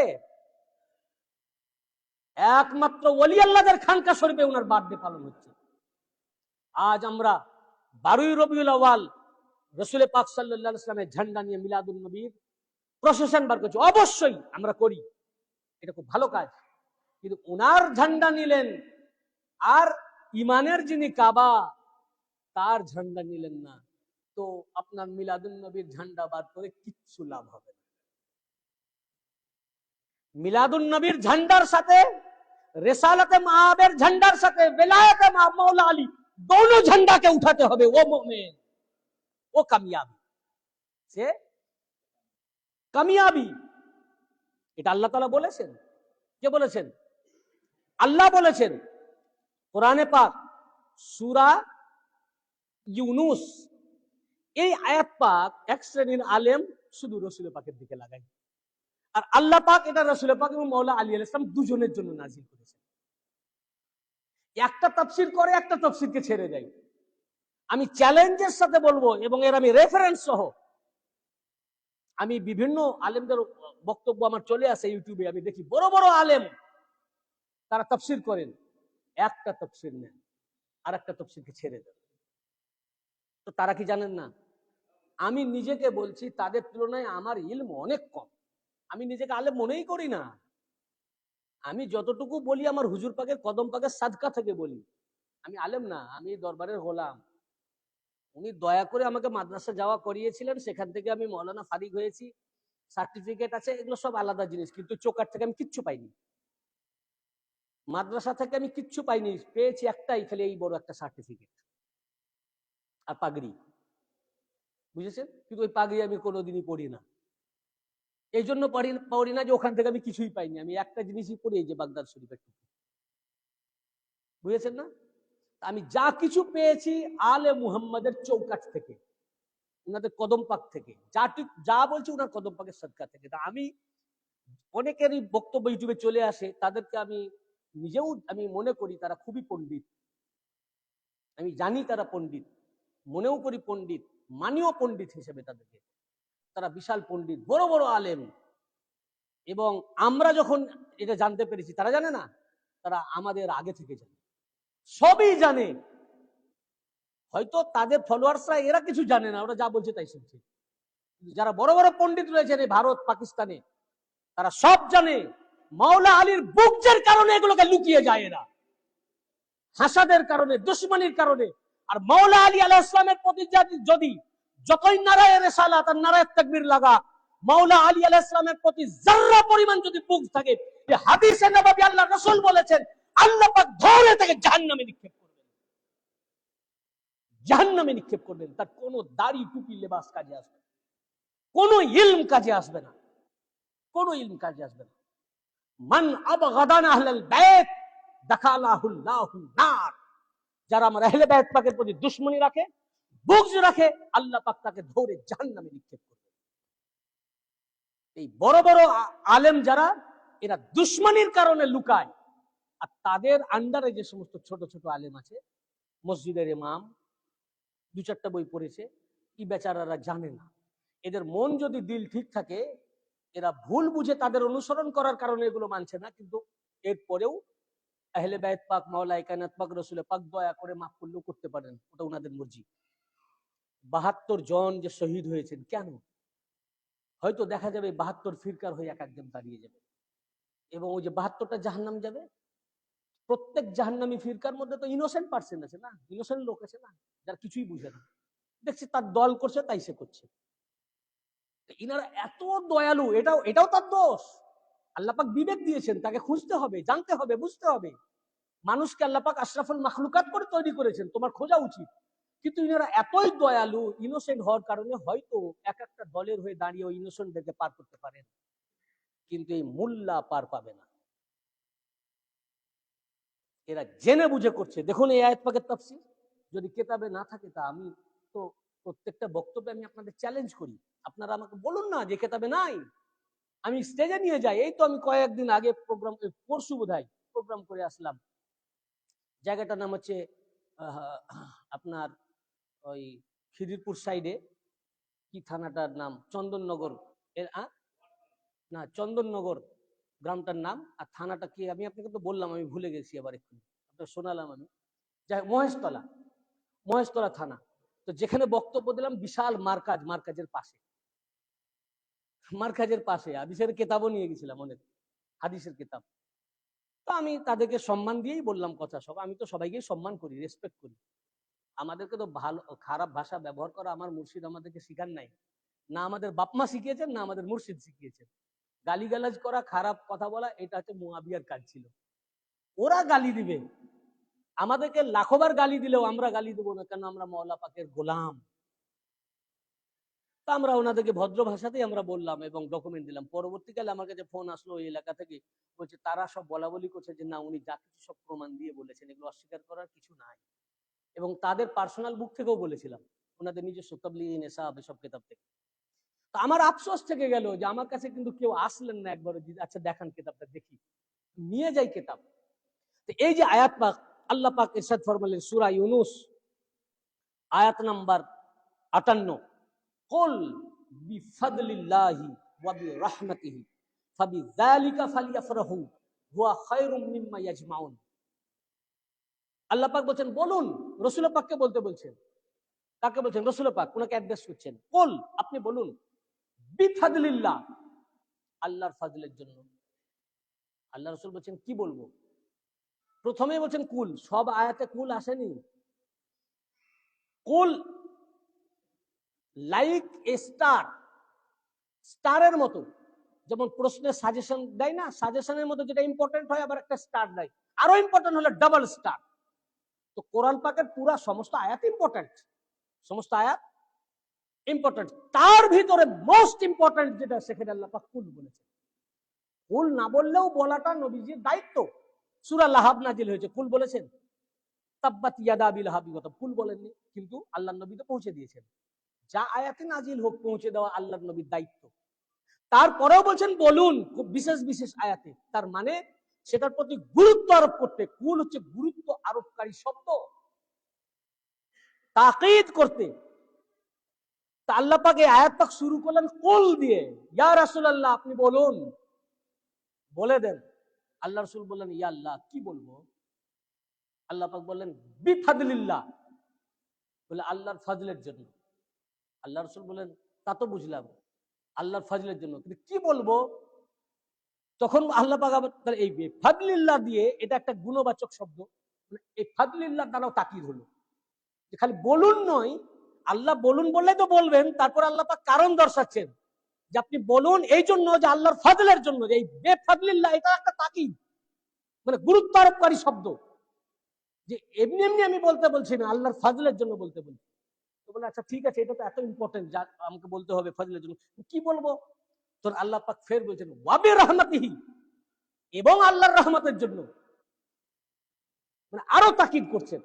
একমাত্র ওলি আল্লাহদের খানকা শরীফে ওনার বার্থডে পালন হচ্ছে। আজ আমরা 12ই রবিউল আউয়াল রাসূল পাক সাল্লাল্লাহু আলাইহি ওয়াসাল্লামের ঝান্ডা নিয়ে মিলাদুন নবীর প্রসেশন বার করছি, অবশ্যই আমরা করি, এটা খুব ভালো কাজ, কিন্তু ওনার ঝান্ডা নিলেন আর ইমানের যিনি কাবা তার ঝান্ডা নিলেন না, তো আপনার মিলাদুন নবীর ঝান্ডা বার করে কিচ্ছু লাভ হবে না। মিলাদুন নবীর ঝান্ডার সাথে রিসালাতে মাআবের ঝান্ডার সাথে বেলায়েতে মৌলা আলী दोनों झंडा के उठाते হবে, ও মুমিন, ও কামিয়াবি, সে কামিয়াবি। এটা আল্লাহ তাআলা বলেছেন। কে বলেছেন? আল্লাহ বলেছেন কোরআনে পাক সূরা ইউনুস। এই আয়াত পাক এক শ্রেণীর আলেম শুধু রাসূল পাকের দিকে লাগায়, আর আল্লাহ পাক এটা রাসূল পাক এবং মৌলা আলী আলাইহিস সালাম দুজনের জন্য নাযিল করেছেন। একটা তাফসীর করে, একটা তাফসীরকে ছেড়ে দেয়। আমি চ্যালেঞ্জের সাথে বলবো, এবং এর আমি রেফারেন্স সহ, আমি বিভিন্ন আলেমদের বক্তব্য আমার চলে আসে ইউটিউবে, আমি দেখি বড় বড় আলেম তারা তাফসীর করেন, একটা তাফসীর নেন আর একটা তাফসীরকে ছেড়ে দেন। তো তারা কি জানেন না? আমি নিজেকে বলছি তাদের তুলনায় আমার ইলম অনেক কম, আমি নিজেকে আলেম মনেই করি না। আমি যতটুকু বলি আমার হুজুর পাকের কদম পাকের সাদকা থেকে বলি, আমি আলেম না, আমি দরবারের গোলাম। উনি দয়া করে আমাকে মাদ্রাসা যাওয়া করিয়েছিলেন, সেখান থেকে আমি মৌলানা ফারিক হয়েছি, সার্টিফিকেট আছে, এগুলো সব আলাদা জিনিস, কিন্তু চোকার থেকে আমি কিচ্ছু পাইনি, মাদ্রাসা থেকে আমি কিচ্ছু পাইনি, পেয়েছি একটাই, খালি এই বড় একটা সার্টিফিকেট আর পাগড়ি, বুঝেছেন? কিন্তু ওই পাগড়ি আমি কোনোদিনই পড়ি না, এই জন্য পড়ি না যে ওখান থেকে আমি কিছুই পাইনি, আমি একটা জিনিসই পড়ি, এই যে বাগদাদ শরীফের টুপি, বুঝেছেন না? আমি যা কিছু পেয়েছি আলে মুহাম্মাদের চৌকাঠ থেকে, উনাদের কদম পাক থেকে, যা বলছি উনার কদম পাকের সদকা থেকে। তা আমি, অনেকেরই বক্তব্য ইউটিউবে চলে আসে, তাদেরকে আমি নিজেও আমি মনে করি তারা খুবই পণ্ডিত, আমি জানি তারা পণ্ডিত, মনেও করি পণ্ডিত, মানিও পণ্ডিত হিসেবে তাদেরকে, তারা বিশাল পণ্ডিত, বড় বড় আলেম। এবং আমরা যখন এটা জানতে পেরেছি, তারা জানে না, তারা আমাদের আগে থেকে জানে, সবই জানে, হয়তো তাদের ফলোয়ার্সরা এরা কিছু জানে না, ওরা যা বলছে তাই শুনছে। যারা বড় বড় পণ্ডিত রয়েছেন এই ভারত পাকিস্তানে, তারা সব জানে। মাওলা আলীর বুকজের কারণে এগুলোকে লুকিয়ে যায় এরা, হাসাদের কারণে, দুশ্মনীর কারণে। আর মাওলা আলী আলাইহিস সালামের প্রতি যদি যতই নারায়ে রিসালাত আর নারায়ে তাকবীর লাগা, মাওলা আলী আলাইহিস সালামের প্রতি যারা পরিমাণ যদি বুকজ থাকে, এই হাদিসে নববী আল্লাহর রাসূল বলেছেন আল্লাহ পাক ধরে তাকে জাহান্নামে নিক্ষেপ করবেন, জাহান্নামে নিক্ষেপ করবেন। তার কোনো দাড়ি টুপি লেবাস কাজে আসবে না, কোনো ইলম কাজে আসবে না, কোনো ইলম কাজে আসবে না। মান আবগাদানা আহলাল বাইত দাখালাহুল্লাহু নার, যারা আমার আহলে বাইত পাকের প্রতি দুশমনী রাখে, বুগজ রাখে, আল্লাহ পাক তাকে ধরে জাহান্নামে নিক্ষেপ করবে। এই বড় বড় আলেম যারা, এরা দুশমনীর কারণে লুকায়, আর তাদের আন্ডারে যে সমস্ত ছোট ছোট আলেম আছে, মসজিদের ইমাম, 2-4টা বই পড়েছে, এই বেচারারা জানে না। এদের মন যদি দিল ঠিক থাকে, এরা ভুল বুঝে তাদের অনুসরণ করার কারণে এগুলো মানছে না, কিন্তু এরপরেও আহলে বাইত পাক, মাওলায়ে কায়নাত পাক, রাসূল পাক দয়া করে মাফ করলেও করতে পারেন, ওটা ওনাদের মর্জি। 72 জন যে শহীদ হয়েছেন, কেন? হয়তো দেখা যাবে 72 ফিরকার হয়ে এক একজন দাঁড়িয়ে যাবে, এবং ওই যে 72টা জাহান্নাম যাবে, প্রত্যেক জাহান্নামী ফিরকার মধ্যে তো ইনোসেন্ট পার্সন আছে না, ইনোসেন্ট লোক আছে না, যারা কিছুই বুঝে না। দেখছি তার দল করছে তাই সে করছে। ইনারা এত দয়ালু, এটাও তার দোষ। আল্লাহ পাক বিবেক দিয়েছেন, তাকে খুঁজতে হবে, জানতে হবে, বুঝতে হবে। মানুষকে আল্লাহ পাক আশরাফুল মাখলুকাত করে তৈরি করেছেন, তোমার খোঁজা উচিত। কিন্তু ইনারা এতই দয়ালু, ইনোসেন্ট হওয়ার কারণে হয়তো এক একটা দলের হয়ে দাঁড়িয়ে ওই ইনোসেন্টদেরকে পার করতে পারেন, কিন্তু এই মোল্লা পার পাবে না। এরা জেনে বুঝে করছে। দেখুন এই আয়াত পাকের তাফসীর যদি কেতাবে না থাকে, তা আমি তো প্রত্যেকটা বক্তব্যে আমি আপনাদের চ্যালেঞ্জ করি, আপনারা আমাকে বলুন না যে কেতাবে নাই, আমি স্টেজে নিয়ে যাই। এই তো আমি কয়েকদিন আগে প্রোগ্রাম, পরশু বোধহয় প্রোগ্রাম করে আসলাম। জায়গাটার নাম হচ্ছে আপনার ওই খিদিরপুর সাইডে, কি থানাটার নাম, চন্দননগর না, চন্দননগর গ্রামটার নাম। আর থানাটা কি আমি আপনাকে তো বললাম, আমি ভুলে গেছি আবার এক্ষুনি, আপনার শোনালাম আমি। যাই হোক, মহেশতলা থানা। তো যেখানে বক্তব্য দিলাম, বিশাল মার্কাজের পাশে হাদিসের কেতাবও নিয়ে গেছিলাম, অনেক হাদিসের কেতাব। তো আমি তাদেরকে সম্মান দিয়েই বললাম কথা সব। আমি তো সবাইকে সম্মান করি, রেসপেক্ট করি। আমাদেরকে তো ভালো খারাপ ভাষা ব্যবহার করা আমার মুর্শিদ আমাদেরকে শিখান নাই, না আমাদের বাপমা শিখিয়েছেন, না আমাদের মুর্শিদ শিখিয়েছেন। গালিগালাজ করা, খারাপ কথা বলা, এটা হচ্ছে মুআবিয়ার কাজ ছিল। ওরা গালি দিবে, আমাদেরকে লাখবার গালি দিলেও আমরা গালি দেবো না, কেন আমরা মওলা পাকের গোলাম। তা আমরা ওনাদেরকে ভদ্র ভাষাতেই আমরা বললাম এবং ডকুমেন্ট দিলাম। পরবর্তীকালে আমার কাছে ফোন আসলো ওই এলাকা থেকে, বলছে তারা সব বলা বলি করছে যে না, উনি যা কিছু সব প্রমাণ দিয়ে বলেছেন, এগুলো অস্বীকার করার কিছু নাই। এবং তাদের পার্সোনাল বুক থেকেও বলেছিলাম, ওনাদের নিজস্ব তাবলীগ নেশাব এসব কিতাব থেকে। তো আমার আফসোস থেকে গেল যে আমার কাছে কিন্তু কেউ আসলেন না একবার, আচ্ছা দেখান কিতাবটা দেখি, নিয়ে যাই কিতাব। তো এই যে আয়াত পাক, আল্লাহ পাক ইরশাদ ফরমালেন সূরা ইউনূস আয়াত নাম্বার 58, কুল বিফাদলিল্লাহি ওয়া বিরাহমাতিহি ফাবিযালিকা ফালইফরাহু হুয়া খায়রুম মিম্মা ইয়াজমাউন। আল্লাহ পাক বলছেন বলুন, রাসূল পাককে বলতে বলছেন। কাকে বলছেন? রাসূল পাক, ওনাকে অ্যাড্রেস করছেন। কুল, আপনি বলুন, বিফাদলিল্লাহ, আল্লাহর ফাজলের জন্য। আল্লাহ রাসূল বলছেন কি বলবো? প্রথমেই বলছেন কুল, সব আয়াতে কুল আসেনি। কুল লাইক এ স্টারের মতো, যেমন প্রশ্নের সাজেশন দেয় না, সাজেশনের মতো যেটা ইম্পর্টেন্ট হয়, আবার একটা স্টার দেয়, আরো ইম্পর্টেন্ট হলে ডাবল স্টার। তো কোরআন পাকের পুরা সমস্ত আয়াত ইম্পর্টেন্ট, সমস্ত আয়াত ইম্পর্টেন্ট। তার ভিতরে মোস্ট ইম্পর্টেন্ট যেটা, সেখানে আল্লাহ পাক কুল বলেছেন। কুল না বললেও বলাটা নবীজির দায়িত্ব। সূরা লাহাব নাজিল হয়েছে, কুল বলেছেন? তাব্বাত ইয়াদা আবি লাহাব, কুল বলেননি, কিন্তু আল্লাহর নবী তো পৌঁছে দিয়েছেন। যা আয়াতে নাজিল হোক পৌঁছে দেওয়া আল্লাহর নবীর দায়িত্ব। তারপরেও বলছেন বলুন, খুব বিশেষ বিশেষ আয়াতে, তার মানে সেটার প্রতি গুরুত্ব আরোপ করতে। কুল হচ্ছে গুরুত্ব আরোপকারী শব্দ, তাকিদ করতে। তা আল্লাহ পাক এই আয়াত পাক শুরু করলেন কুল দিয়ে, ইয়া রাসূলুল্লাহ আপনি বলুন, বলে দেন। আল্লাহ রাসূল বললেন ইয়া আল্লাহ কি বলবো? আল্লাহ পাক বললেন বিফাদলিল্লাহ, বলে আল্লাহর ফজলের জন্য। আল্লাহ রাসূল বললেন তা তো বুঝলাম, আল্লাহর ফজলের জন্য, কিন্তু কি বলবো? তখন আল্লাহ পাক আবার এই ফাদলিল্লাহ দিয়ে, এটা একটা গুণবাচক শব্দ, এই ফাদলিল্লাহ দ্বারাও তাকিদ হলো যে খালি বলুন নয়, আল্লাহ বলুন বললে তো বলবেন, তারপর আল্লাহ পাক কারণ দর্শাচ্ছেন যে আপনি বলুন এই জন্য যে আল্লাহর ফাদলের জন্য। এই বেফাদলিল্লাহ, এটা একটা তাকিদ, মানে গুরুত্ব আরোপকারী শব্দ, যে এমনি এমনি আমি বলতে বলছি না, আল্লাহর ফাজলের জন্য বলতে বলছি। তো বলে আচ্ছা ঠিক আছে, এটা তো এত ইম্পর্টেন্ট, যা আমাকে বলতে হবে ফাজলের জন্য, কি বলবো? তোর আল্লাহ পাক ফের বলছেন ওয়াবি রাহমাতিহি, এবং আল্লাহর রহমতের জন্য, মানে আরো তাকিদ করছেন।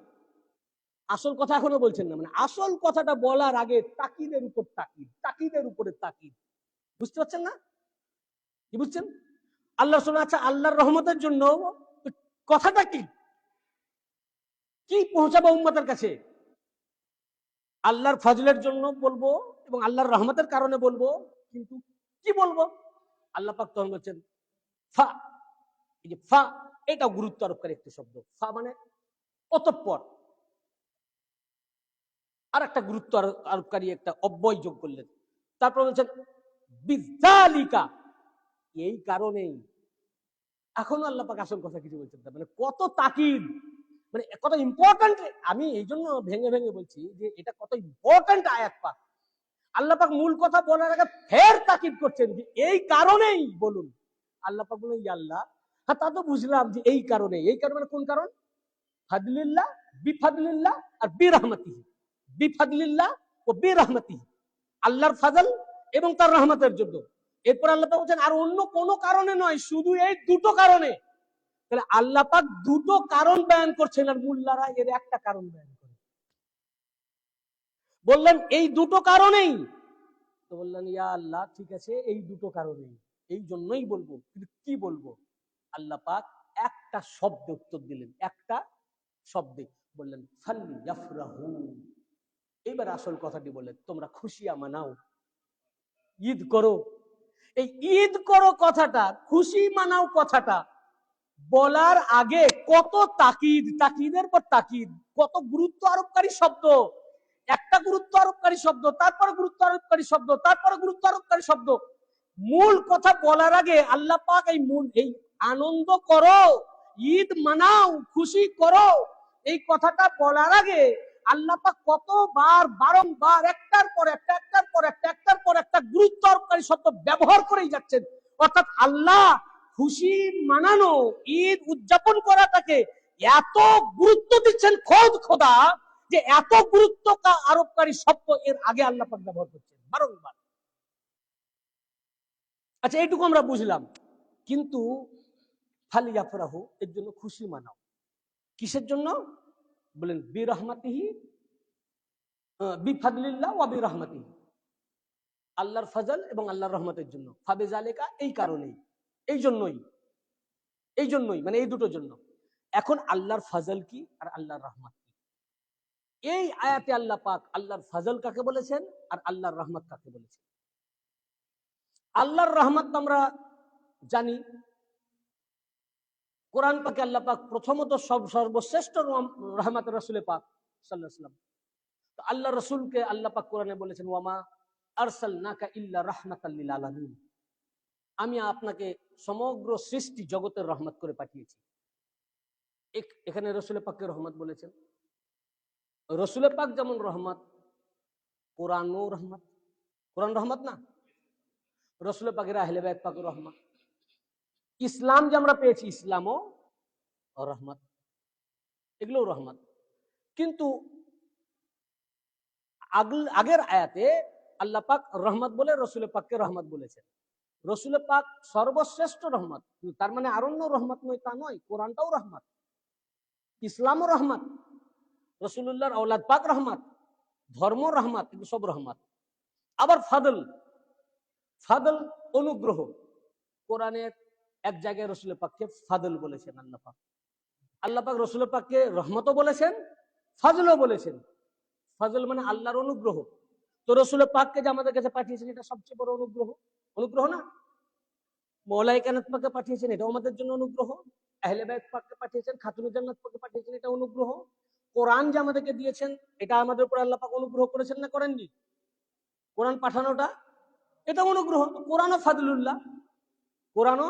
আসল কথা এখনো বলছেন না, মানে আসল কথাটা বলার আগে তাকিদের উপর তাকিদ, তাকিদের উপরে তাকিদ। বুঝতে পারছেন না? কি বুঝছেন? আল্লাহ শোনা, আচ্ছা আল্লাহর রহমতের জন্য কথাটা কি, কি পৌঁছাবো উম্মতের কাছে? আল্লাহর ফজলের জন্য বলবো এবং আল্লাহর রহমতের কারণে বলবো, কিন্তু কি বলবো? আল্লাহ পাক তখন বলছেন ফা। এই যে ফা, এটা গুরুত্ব আরোপকারী একটি শব্দ। ফা মানে অতঃপর, আর একটা গুরুত্ব আরোপকারী একটা অব্যয় যোগ করলেন। তারপর বলছেন বিযালিকা, এই কারণেই। এখনো আল্লাহ পাক আসল কথা কিছু বলছেন না, মানে কত তাকিদ। মানে কত ইম্পর্টেন্ট, আমি এই জন্য ভেঙে ভেঙে বলছি যে এটা কত ইম্পর্টেন্ট আয়াত পাক। আল্লাহ পাক মূল কথা বলার আগে ফের তাকিদ করছেন যে এই কারণেই বলুন। আল্লাহ পাক বললেন ইয়া আল্লাহ, হ্যাঁ তা তো বুঝলাম যে এই কারণে, এই কারণ মানে কোন কারণ? ফাদলিল্লাহ, বিফাদলিল্লাহ আর বিরহমাতিহি। বিফাদলিল্লাহ ও বিরহমাতিহি, আল্লাহর ফাজল এবং তার রহমতের জন্য। এরপর আল্লাহ পাক বলছেন আর অন্য কোনো কারণে নয়, শুধু এই দুটো কারণে। তাহলে আল্লাহ পাক দুটো কারণ বয়ান করছেন আর মোল্লারা এর একটা কারণ বয়ান করে বললেন এই দুটো কারণেই। তো বললেন ইয়া আল্লাহ ঠিক আছে, এই দুটো কারণেই, এই জন্যই বলবো, কিন্তু কি বলবো? আল্লাহ পাক একটা শব্দে উত্তর দিলেন, একটা শব্দে বললেন ফালইয়াফরাহু। এবার আসল কথাটি বললেন তোমরা খুশিয়া মানাও, ঈদ করো। এই ঈদ করো কথাটা, খুশি মানাও কথাটা বলার আগে কত তাকিদ, তাকিদের পর তাকিদ, কত গুরুত্ব আরোপকারী শব্দ। একটা গুরুত্ব আরোপকারী শব্দ, তারপরে গুরুত্ব আরোপকারী শব্দ, তারপরে গুরুত্ব আরোপকারী শব্দ। মূল কথা বলার আগে আল্লাহ পাক এই আনন্দ করো, ঈদ মানাও, খুশি করো, এই কথাটা বলার আগে আল্লাহ পাক কতবার বারংবার একটার পর একটা, একটার পর একটা, একটার পর একটা গুরুত্ব আরোপকারী শব্দ ব্যবহার করেই যাচ্ছেন। অর্থাৎ আল্লাহ খুশি মানানো, ঈদ উদযাপন করাটাকে এত গুরুত্ব দিচ্ছেন খোদ খোদা, যে এত গুরুত্ব আরোপকারী শব্দ এর আগে আল্লাহ পাক ব্যবহার করছেন বারংবার। আচ্ছা এইটুকু আমরা বুঝলাম, কিন্তু ফালিয়াফরাহু এর জন্য খুশি মানাও, কিসের জন্য? বলেন বিরহমাতিহি, বিফাদলিল্লাহ ওয়া বিরহমাতিহি, আল্লাহর ফজল এবং আল্লাহর রহমতের জন্য। ফাবিজালিকা, এই কারণেই, এই জন্যই, এই জন্যই মানে এই দুটোর জন্য। এখন আল্লাহর ফজল কি আর আল্লাহর রহমত কি? এই আয়াতে আল্লাহ পাক আল্লাহর ফজল কাকে বলেছেন আর আল্লাহর রহমত কাকে বলেছেন। আল্লাহর রহমত আমরা জানি, কোরআন পাকে আল্লাহ পাক প্রথমত সর্বশ্রেষ্ঠ রহমত রাসূল পাক সাল্লাল্লাহু আলাইহি ওয়াসাল্লাম। তো আল্লাহ রাসূলকে আল্লাহ পাক কোরআনে বলেছেন ওয়ামা আরসালনাকা ইল্লা রাহমাতাল লিল আলামিন, আমি আপনাকে সমগ্র সৃষ্টি জগতের রহমত করে পাঠিয়েছি। এখানে রাসূল পাককে রহমত বলেছেন। রাসূল পাক যেমন রহমত, কোরআনও রহমত। কোরআন রহমত না? রাসূল পাকের আহলে বাইত পাকের রহমত। ইসলাম যে আমরা পেয়েছি, ইসলামও রহমত, এগুলোও রহমত। কিন্তু আগের আয়াতে আল্লাহ পাক রহমত বলে রাসূল পাককে রহমত বলেছেন। রাসূল পাক সর্বশ্রেষ্ঠ রহমত, তার মানে আর অন্য রহমত নয় তা নয়। কোরআনটাও রহমত, ইসলামও রহমত, রাসূলুল্লাহর আওলাদ পাক রহমত, ধর্ম রহমত, কিন্তু সব রহমত। আবার ফাদল, ফাদল অনুগ্রহ। কোরআনের এক জায়গায় রাসূল পাককে ফাদল বলেছেন আল্লাহ পাক। আল্লাহ পাক রাসূল পাককে রহমতও বলেছেন, ফাজলও বলেছেন। ফাজল মানে আল্লাহর অনুগ্রহ। তো রাসূল পাককে যে আমাদের কাছে পাঠিয়েছেন এটা সবচেয়ে বড় অনুগ্রহ। অনুগ্রহ না? মাওলাই কানাত পাককে পাঠিয়েছেন, এটাও আমাদের জন্য অনুগ্রহ। আহলে বাইত পাককে পাঠিয়েছেন, খাতুনে জান্নাত পাককে পাঠিয়েছেন, এটা অনুগ্রহ। কোরআন যে আমাদেরকে দিয়েছেন এটা আমাদের উপর আল্লাহ পাক অনুগ্রহ করেছেন না করেননি? কোরআন পাঠানোটা এটা অনুগ্রহ। কোরআনও ফাদলুল্লাহ, কোরআনও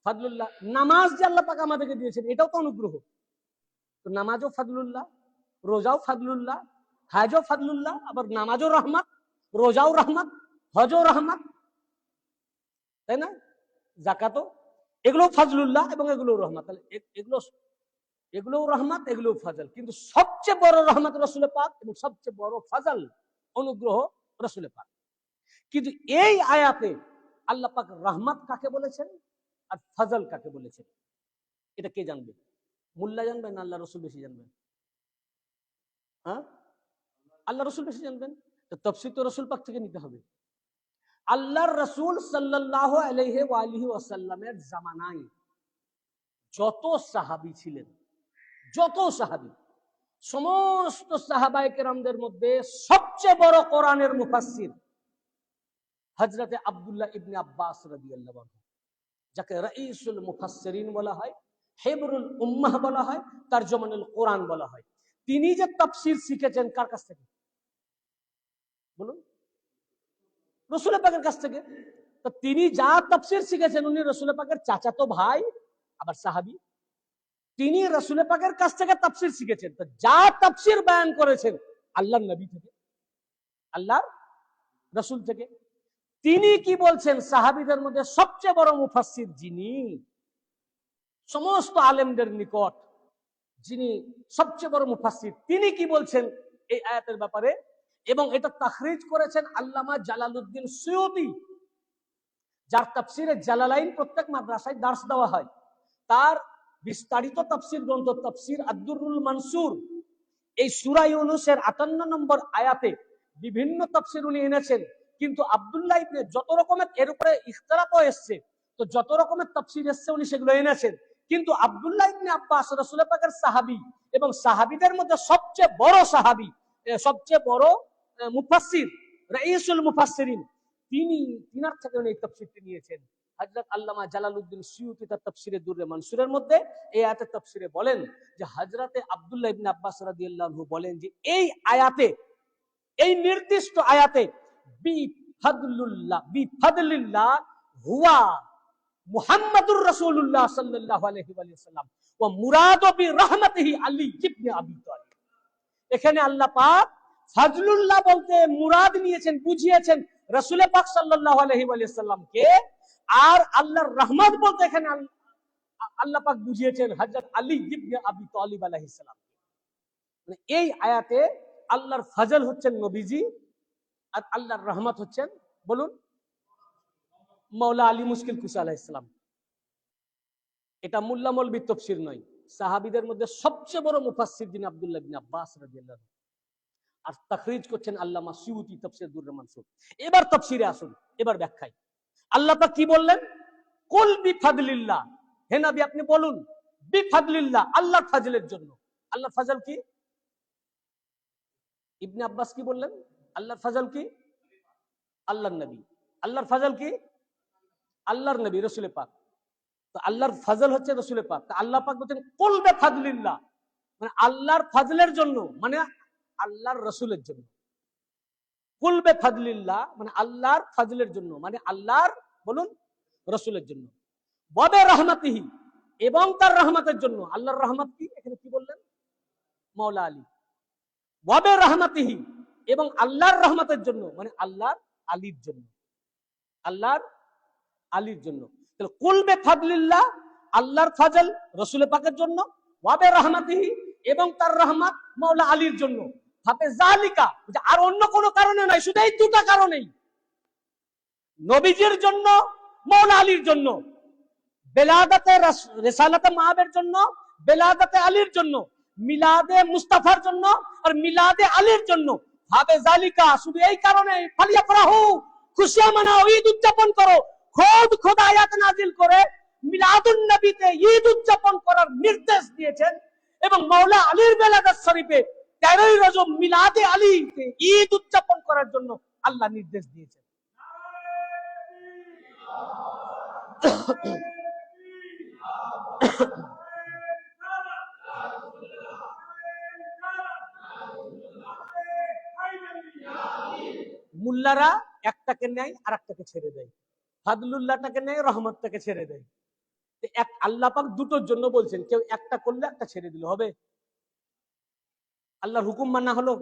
ফাদলুল্লাহ। নামাজ যে আল্লাহ পাক আমাদেরকে দিয়েছেন এটাও তো অনুগ্রহ। তো নামাজও ফাদলুল্লাহ, রোজাও ফাদলুল্লাহ, হাজও ফাদলুল্লাহ, আবার নামাজও রহমত, রোজাও রহমত, হজও রহমত, তাই না? যাকাতও, এগুলো ফাজলুল্লাহ এবং এগুলো রহমত। তাহলে এগুলোও রহমত, এগুলোও ফাজল। কিন্তু সবচেয়ে বড় রহমত রাসূল পাক এবং সবচেয়ে বড় ফাজল অনুগ্রহ রাসূল পাক। কিন্তু এই আয়াতে আল্লাহ পাক রহমত কাকে বলেছেন আর ফাজল কাকে বলেছেন এটা কে জানবে? মোল্লা জানবেন না আল্লাহ রসুল বেশি জানবেন? হ্যাঁ, আল্লাহ রসুল বেশি জানবেন। তো তাফসীর তো রাসূল পাক থেকে নিতে হবে। আল্লাহর রাসূল সাল্লাল্লাহু আলাইহি ওয়া আলিহি ওয়াসাল্লামের জামানায় যত সাহাবী ছিলেন, যত সাহাবী, সমস্ত সাহাবায়ে কেরামদের মধ্যে সবচেয়ে বড় কোরআনের মুফাসসির হযরতে আব্দুল্লাহ ইবনে আব্বাস রাদিয়াল্লাহু আনহু, যাকে রাইসুল মুফাসসিরিন বলা হয়, হিবরুল উম্মাহ বলা হয়, তারজমানুল কোরআন বলা হয়। তিনি যে তাফসীর শিখেছেন কার কাছ থেকে বলুন? রাসূল পাকের কাছ থেকে। তো তিনি যা তাফসীর শিখেছেন উনি রাসূল পাকের চাচাতো ভাই, আবার সাহাবী। তিনি রাসূল পাকের কাছ থেকে তাফসীর শিখেছেন। তো যা তাফসীর বয়ান করেছেন আল্লাহর নবী থেকে, আল্লাহর রাসূল থেকে। তিনি কি বলছেন? সাহাবীদের মধ্যে সবচেয়ে বড় মুফাসসির যিনি, সমস্ত আলেমদের নিকট যিনি সবচেয়ে বড় মুফাসসির, তিনি কি বলছেন এই আয়াতের ব্যাপারে? এবং এটা তাখরিজ করেছেন আল্লামা জালালউদ্দিন সুয়ুতী, যার তাফসিরে জালালাইন প্রত্যেক মাদ্রাসায় দার্স দেওয়া হয়। তার বিস্তারিত তাফসির গ্রন্থ তাফসির আদ-দুররুল মানসুর, এই সূরা ইউনূসের 58 নম্বর আয়াতে বিভিন্ন তাফসির উনি এনেছেন। কিন্তু আব্দুল্লাহ ইবনে, যত রকমের এর উপরে ইখতিলাফও এসেছে, তো যত রকমের তাফসির এসেছে উনি সেগুলো এনেছেন। কিন্তু আব্দুল্লাহ ইবনে আব্বাস রাসূল পাকের সাহাবী এবং সাহাবীদের মধ্যে সবচেয়ে বড় সাহাবী, সবচেয়ে বড় মুফাসসির, রাইসুল মুফাসসিরিন, তিনার থেকে উনি এই তাফসিরটি নিয়েছেন। হযরত আল্লামা জালালউদ্দিন সুয়ুতী তার তাফসিরে দুররে মানসুরের মধ্যে এই আয়াতের তাফসিরে বলেন যে হযরতে আব্দুল্লাহ ইবনে আব্বাস রাদিয়াল্লাহু আনহু বলেন যে এই আয়াতে, এই নির্দিষ্ট আয়াতে বিফাদলিল্লাহ হুয়া মুহাম্মাদুর রাসূলুল্লাহ সাল্লাল্লাহু আলাইহি ওয়াসাল্লাম ওয়া মুরাদু বিরহমাতিহি আলী ইবনে আবি তালিব। এখানে আল্লাহ পাক ফাজলুল্লাহ বলতে মুরাদ নিয়েছেন, বুঝিয়েছেন রাসূল পাক সাল্লাল্লাহু আলাইহি ওয়াসাল্লামকে, আর আল্লাহর রহমত বলতে এখানে আল্লাহ পাক বুঝিয়েছেন হযরত আলী ইবনে আবি তালিব আলাইহিস সালাম। মানে এই আয়াতে আল্লাহর ফজল হচ্ছেন নবীজি, আর আল্লাহর রহমত হচ্ছেন, বলুন, মাওলা আলী মুশকিল কুশা আলাইহিস সালাম। এটা মোল্লা মৌলবীর তাফসীর নয়, সাহাবীদের মধ্যে সবচেয়ে বড় মুফাসসির যিনি আব্দুল্লাহ ইবনে আব্বাস রাদিয়াল্লাহু আনহু, আর তাখরিজ করছেন আল্লামা সুয়ুতী তাফসীর দুররে মানসুর। এবার তাফসীরে আসুন, এবার ব্যাখ্যায় আল্লাহ পাক কি বললেন? কুল বিফাদলিল্লাহ, হে নবী আপনি বলুন বিফাদলিল্লাহ, আল্লাহর ফজলের জন্য। আল্লাহর ফজল কি? ইবনে আব্বাস কি বললেন? আল্লাহর ফজল কি? আল্লাহর নবী। আল্লাহর ফজল কি? আল্লাহর নবী রাসূল পাক। তো আল্লাহর ফজল হচ্ছে রাসূল পাক। তো আল্লাহ পাক বলেন কুল বিফাদলিল্লাহ, মানে আল্লাহর ফজলের জন্য, মানে আল্লাহর রাসূলের জন্য। কুল বিফাদলিল্লাহ মানে আল্লাহর ফজলের জন্য, মানে আল্লাহর, বলুন, রাসূলের জন্য। ওয়া রাহমাতিহি, এবং তার রহমতের জন্য। আল্লাহর রহমত কি? এখানে কি বললেন? মাওলা আলী। ওয়া রাহমাতিহি, এবং আল্লাহর রহমতের জন্য, মানে আল্লাহর আলীর জন্য, আল্লাহর আলীর জন্য। তাহলে কুল বিফাদলিল্লাহ, আল্লাহর ফজল রাসূল পাকের জন্য, ওয়া রাহমাতিহি, এবং তার রহমত মাওলা আলীর জন্য। ভাবে জালিকা, আর অন্য কোনো কারণে নয়, শুধু এই দুটো কারণেই, নবীজির জন্য, মাওলা আলীর জন্য, বেলাদাতে রিসালাতে মাহবের জন্য, বেলাদাতে আলীর জন্য, মিলাদে মুস্তাফার জন্য, আর মিলাদে আলীর জন্য। ভাবে জালিকা, শুধু এই কারণে, ফালিয়াফরাহু, খুশি মানাও, ঈদ উদযাপন করো। খোদা আয়াত নাজিল করে মিলাদুন নবীতে ঈদ উদযাপন করার নির্দেশ দিয়েছেন, এবং মাওলা আলীর বেলাদাত শরীফে 13ই রজব মিলাদে আলীতে ঈদ উদযাপন করার জন্য আল্লাহ নির্দেশ দিয়েছেন। মুল্লারা একটাকে নেয় আর একটাকে ছেড়ে দেয়, ফাদলুল্লাহটাকে নেয়, রহমতটাকে ছেড়ে দেয়। এক আল্লাহ পাক দুটোর জন্য বলছেন, কেউ একটা করলে একটা ছেড়ে দিলে হবে। আল্লাহর হুকুম মানা হলো,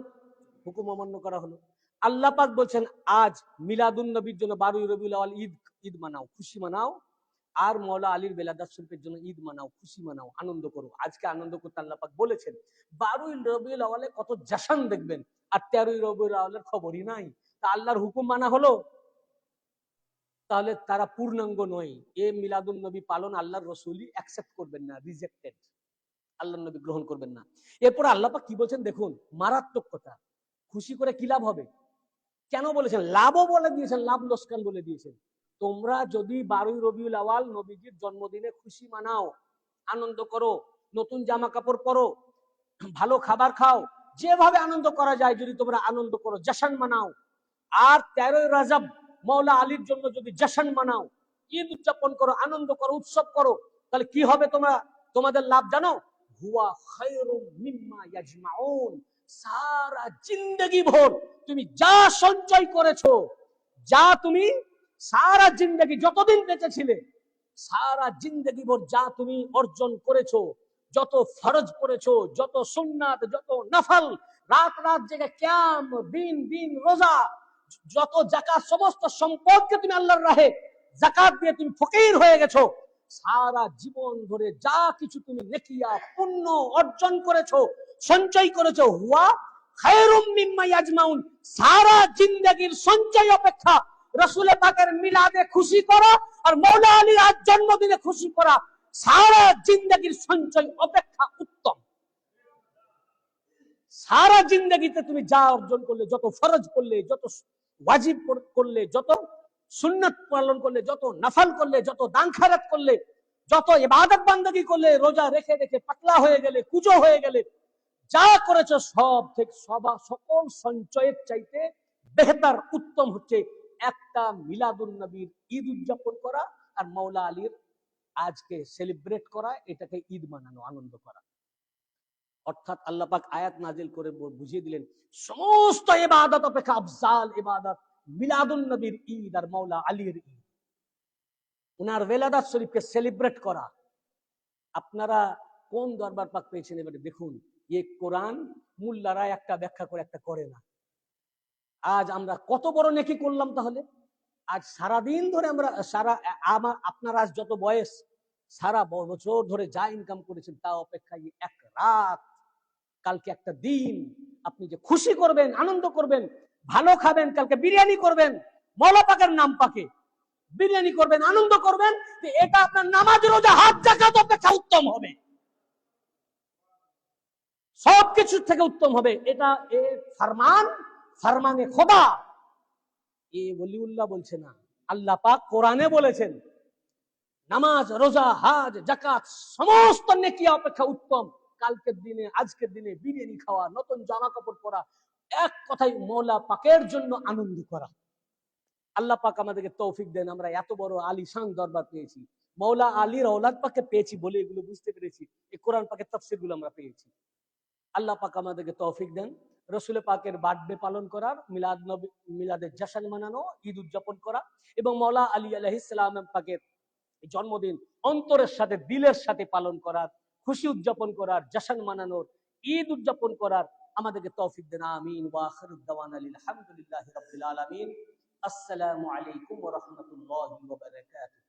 হুকুম অমান্য করা হলো। আল্লাহ পাক বলছেন আজ মিলাদুন নবীর জন্য 12ই রবিউল আউয়াল ঈদ মানাও, খুশি মানাও, আর মাওলা আলীর বেলাদাত শরীফের জন্য ঈদ মানাও, খুশি মানাও, আনন্দ করো। আজকে আনন্দ করতে আল্লাহ পাক বলেছেন। 12ই রবিউল আউয়ালে কত জাশান দেখবেন, আর 13ই রবিউল আউয়ালের খবরই নাই। তা আল্লাহর হুকুম মানা হলো, তাহলে তারা পূর্ণাঙ্গ নয়। এ মিলাদুন নবী পালন আল্লাহর রাসূলই অ্যাকসেপ্ট করবেন না, রিজেক্টেড, আল্লাহর নবী গ্রহণ করবেন না। এরপর আল্লাহ পাক কি বলছেন দেখুন, মারাত্মক কথা। খুশি করে কি লাভ হবে? কেন বলেছেন? লাভও বলে দিয়েছেন, লাভ লোকসান বলে দিয়েছেন। তোমরা যদি 12ই রবিউল আউয়াল নবীজির জন্মদিনে খুশি মানাও, আনন্দ করো, নতুন জামা কাপড় পরো, ভালো খাবার খাও, যেভাবে আনন্দ করা যায় যদি তোমরা আনন্দ করো, জাশন মানাও, আর 13ই রজব মাওলা আলীর জন্য যদি জাশন মানাও, ঈদ উদযাপন করো, আনন্দ করো, উৎসব করো, তাহলে কি হবে? তোমাদের লাভ জানো? হুয়া খায়রুম মিম্মা ইয়াজমাউন। সারা জিন্দেগি ভর তুমি যা সঞ্চয় করেছো, যা তুমি সারা জিন্দেগি যতদিন বেঁচে ছিলে, সারা জিন্দেগি ভর যা তুমি অর্জন করেছো, যত ফরজ পড়েছো, যত সুন্নাত, যত নফল, রাত রাত জেগে কিয়াম, দিন দিন রোজা, যত যাকাত, সমস্ত সম্পদকে তুমি আল্লাহর রাহে যাকাত দিয়ে তুমি ফকির হয়ে গেছো। সারা জীবন ধরে যা কিছু তুমি নেকিয়া পুণ্য অর্জন করেছো, সঞ্চয় করেছো, হুয়া খায়রুম মিম্মা ইয়াজমাউন, সারা জিন্দেগীর সঞ্চয় অপেক্ষা রাসূল পাকের মিলাদে খুশি করা আর মৌলা আলীর আজ জন্মদিনে খুশি করা সারা জিন্দেগীর সঞ্চয় অপেক্ষা উত্তম। সারা জিন্দেগিতে তুমি যা অর্জন করলে, যত ফরজ করলে, যত ওয়াজিব করলে, যত সুন্নাত পালন করলে, যত নফল করলে, যত দান খায়রাত করলে, যত ইবাদত বান্দাগি করলে, রোজা রেখে রেখে পাতলা হয়ে গেলে, কুজো হয়ে গেলে, যা করেছো সব থেকে সকল সঞ্চয়ের চাইতে বেহতার উত্তম হচ্ছে একটা মিলাদুন নবীর ঈদ উদযাপন করা আর মৌলা আলীর আজকে সেলিব্রেট করা, এটাকে ঈদ মানানো, আনন্দ করা। অর্থাৎ আল্লাহ পাক আয়াত নাজিল করে বুঝিয়ে দিলেন সমস্ত ইবাদত অপেক্ষা আফজাল ইবাদত মিলাদুন নবীর ঈদ আর মৌলা আলীর ঈদ, উনার ওয়েলাদাত শরীফকে সেলিব্রেট করা। আপনারা কোন দরবার পাক পেয়েছেন এবারে দেখুন। এই কোরআন মুল্লারা একটা ব্যাখ্যা করে একটা করে না। আজ আমরা কত বড় নেকি করলাম তাহলে। আজ সারাদিন ধরে আমরা আপনার আজ যত বয়স, সারা বছর ধরে যা ইনকাম করেছেন তা অপেক্ষা এক রাত, কালকে একটা দিন আপনি যে খুশি করবেন, আনন্দ করবেন, ভালো খাবেন, কালকে বিরিয়ানি করবেন, মওলা পাকের নাম পাকে বিরিয়ানি করবেন, আনন্দ করবেন, এটা আপনার নামাজ রোজা হাত যাকাত অপেক্ষা উত্তম হবে, সবকিছু থেকে উত্তম হবে। এটা ফরমানে খোদা, এ ওলিউল্লাহ বলছে না, আল্লাহ পাক কোরআনে বলেছেন নামাজ রোজা হজ যাকাত সমস্ত নেকি অপেক্ষা উত্তম কালকের দিনে, আজকের দিনে বিরিয়ানি খাওয়া, নতুন জামা কাপড় পরা, এক কথায় মওলা পাকের জন্য আনন্দ করা। আল্লাহ পাক আমাদেরকে তৌফিক দেন। আমরা এত বড় আলিশান দরবার পেয়েছি, মওলা আলীর ঔলাদ পাককে পেয়েছি বলে এগুলো বুঝতে পেরেছি, এই কোরআন পাকের তাফসীর গুলো আমরা পেয়েছি। আল্লাহ পাক আমাদেরকে তৌফিক দেন রসুল পাকের বার্থডে পালন করার, মিলাদের জশ্ন মানানো, ঈদ উদযাপন করা এবং মওলা আলী আলাইহিস সালাম পাকের জন্মদিন অন্তরের সাথে দিলের সাথে পালন করার, খুশি উদযাপন করার, জশ্ন মানানোর, ঈদ উদযাপন করার আমাদেরকে তৌফিক দেন। আমিন। ওয়া আখিরু দাওয়ানা আলহামদুলিল্লাহি রাব্বিল আলামিন। আসসালামু আলাইকুম ওয়া রাহমাতুল্লাহি ওয়া বারাকাতুহু।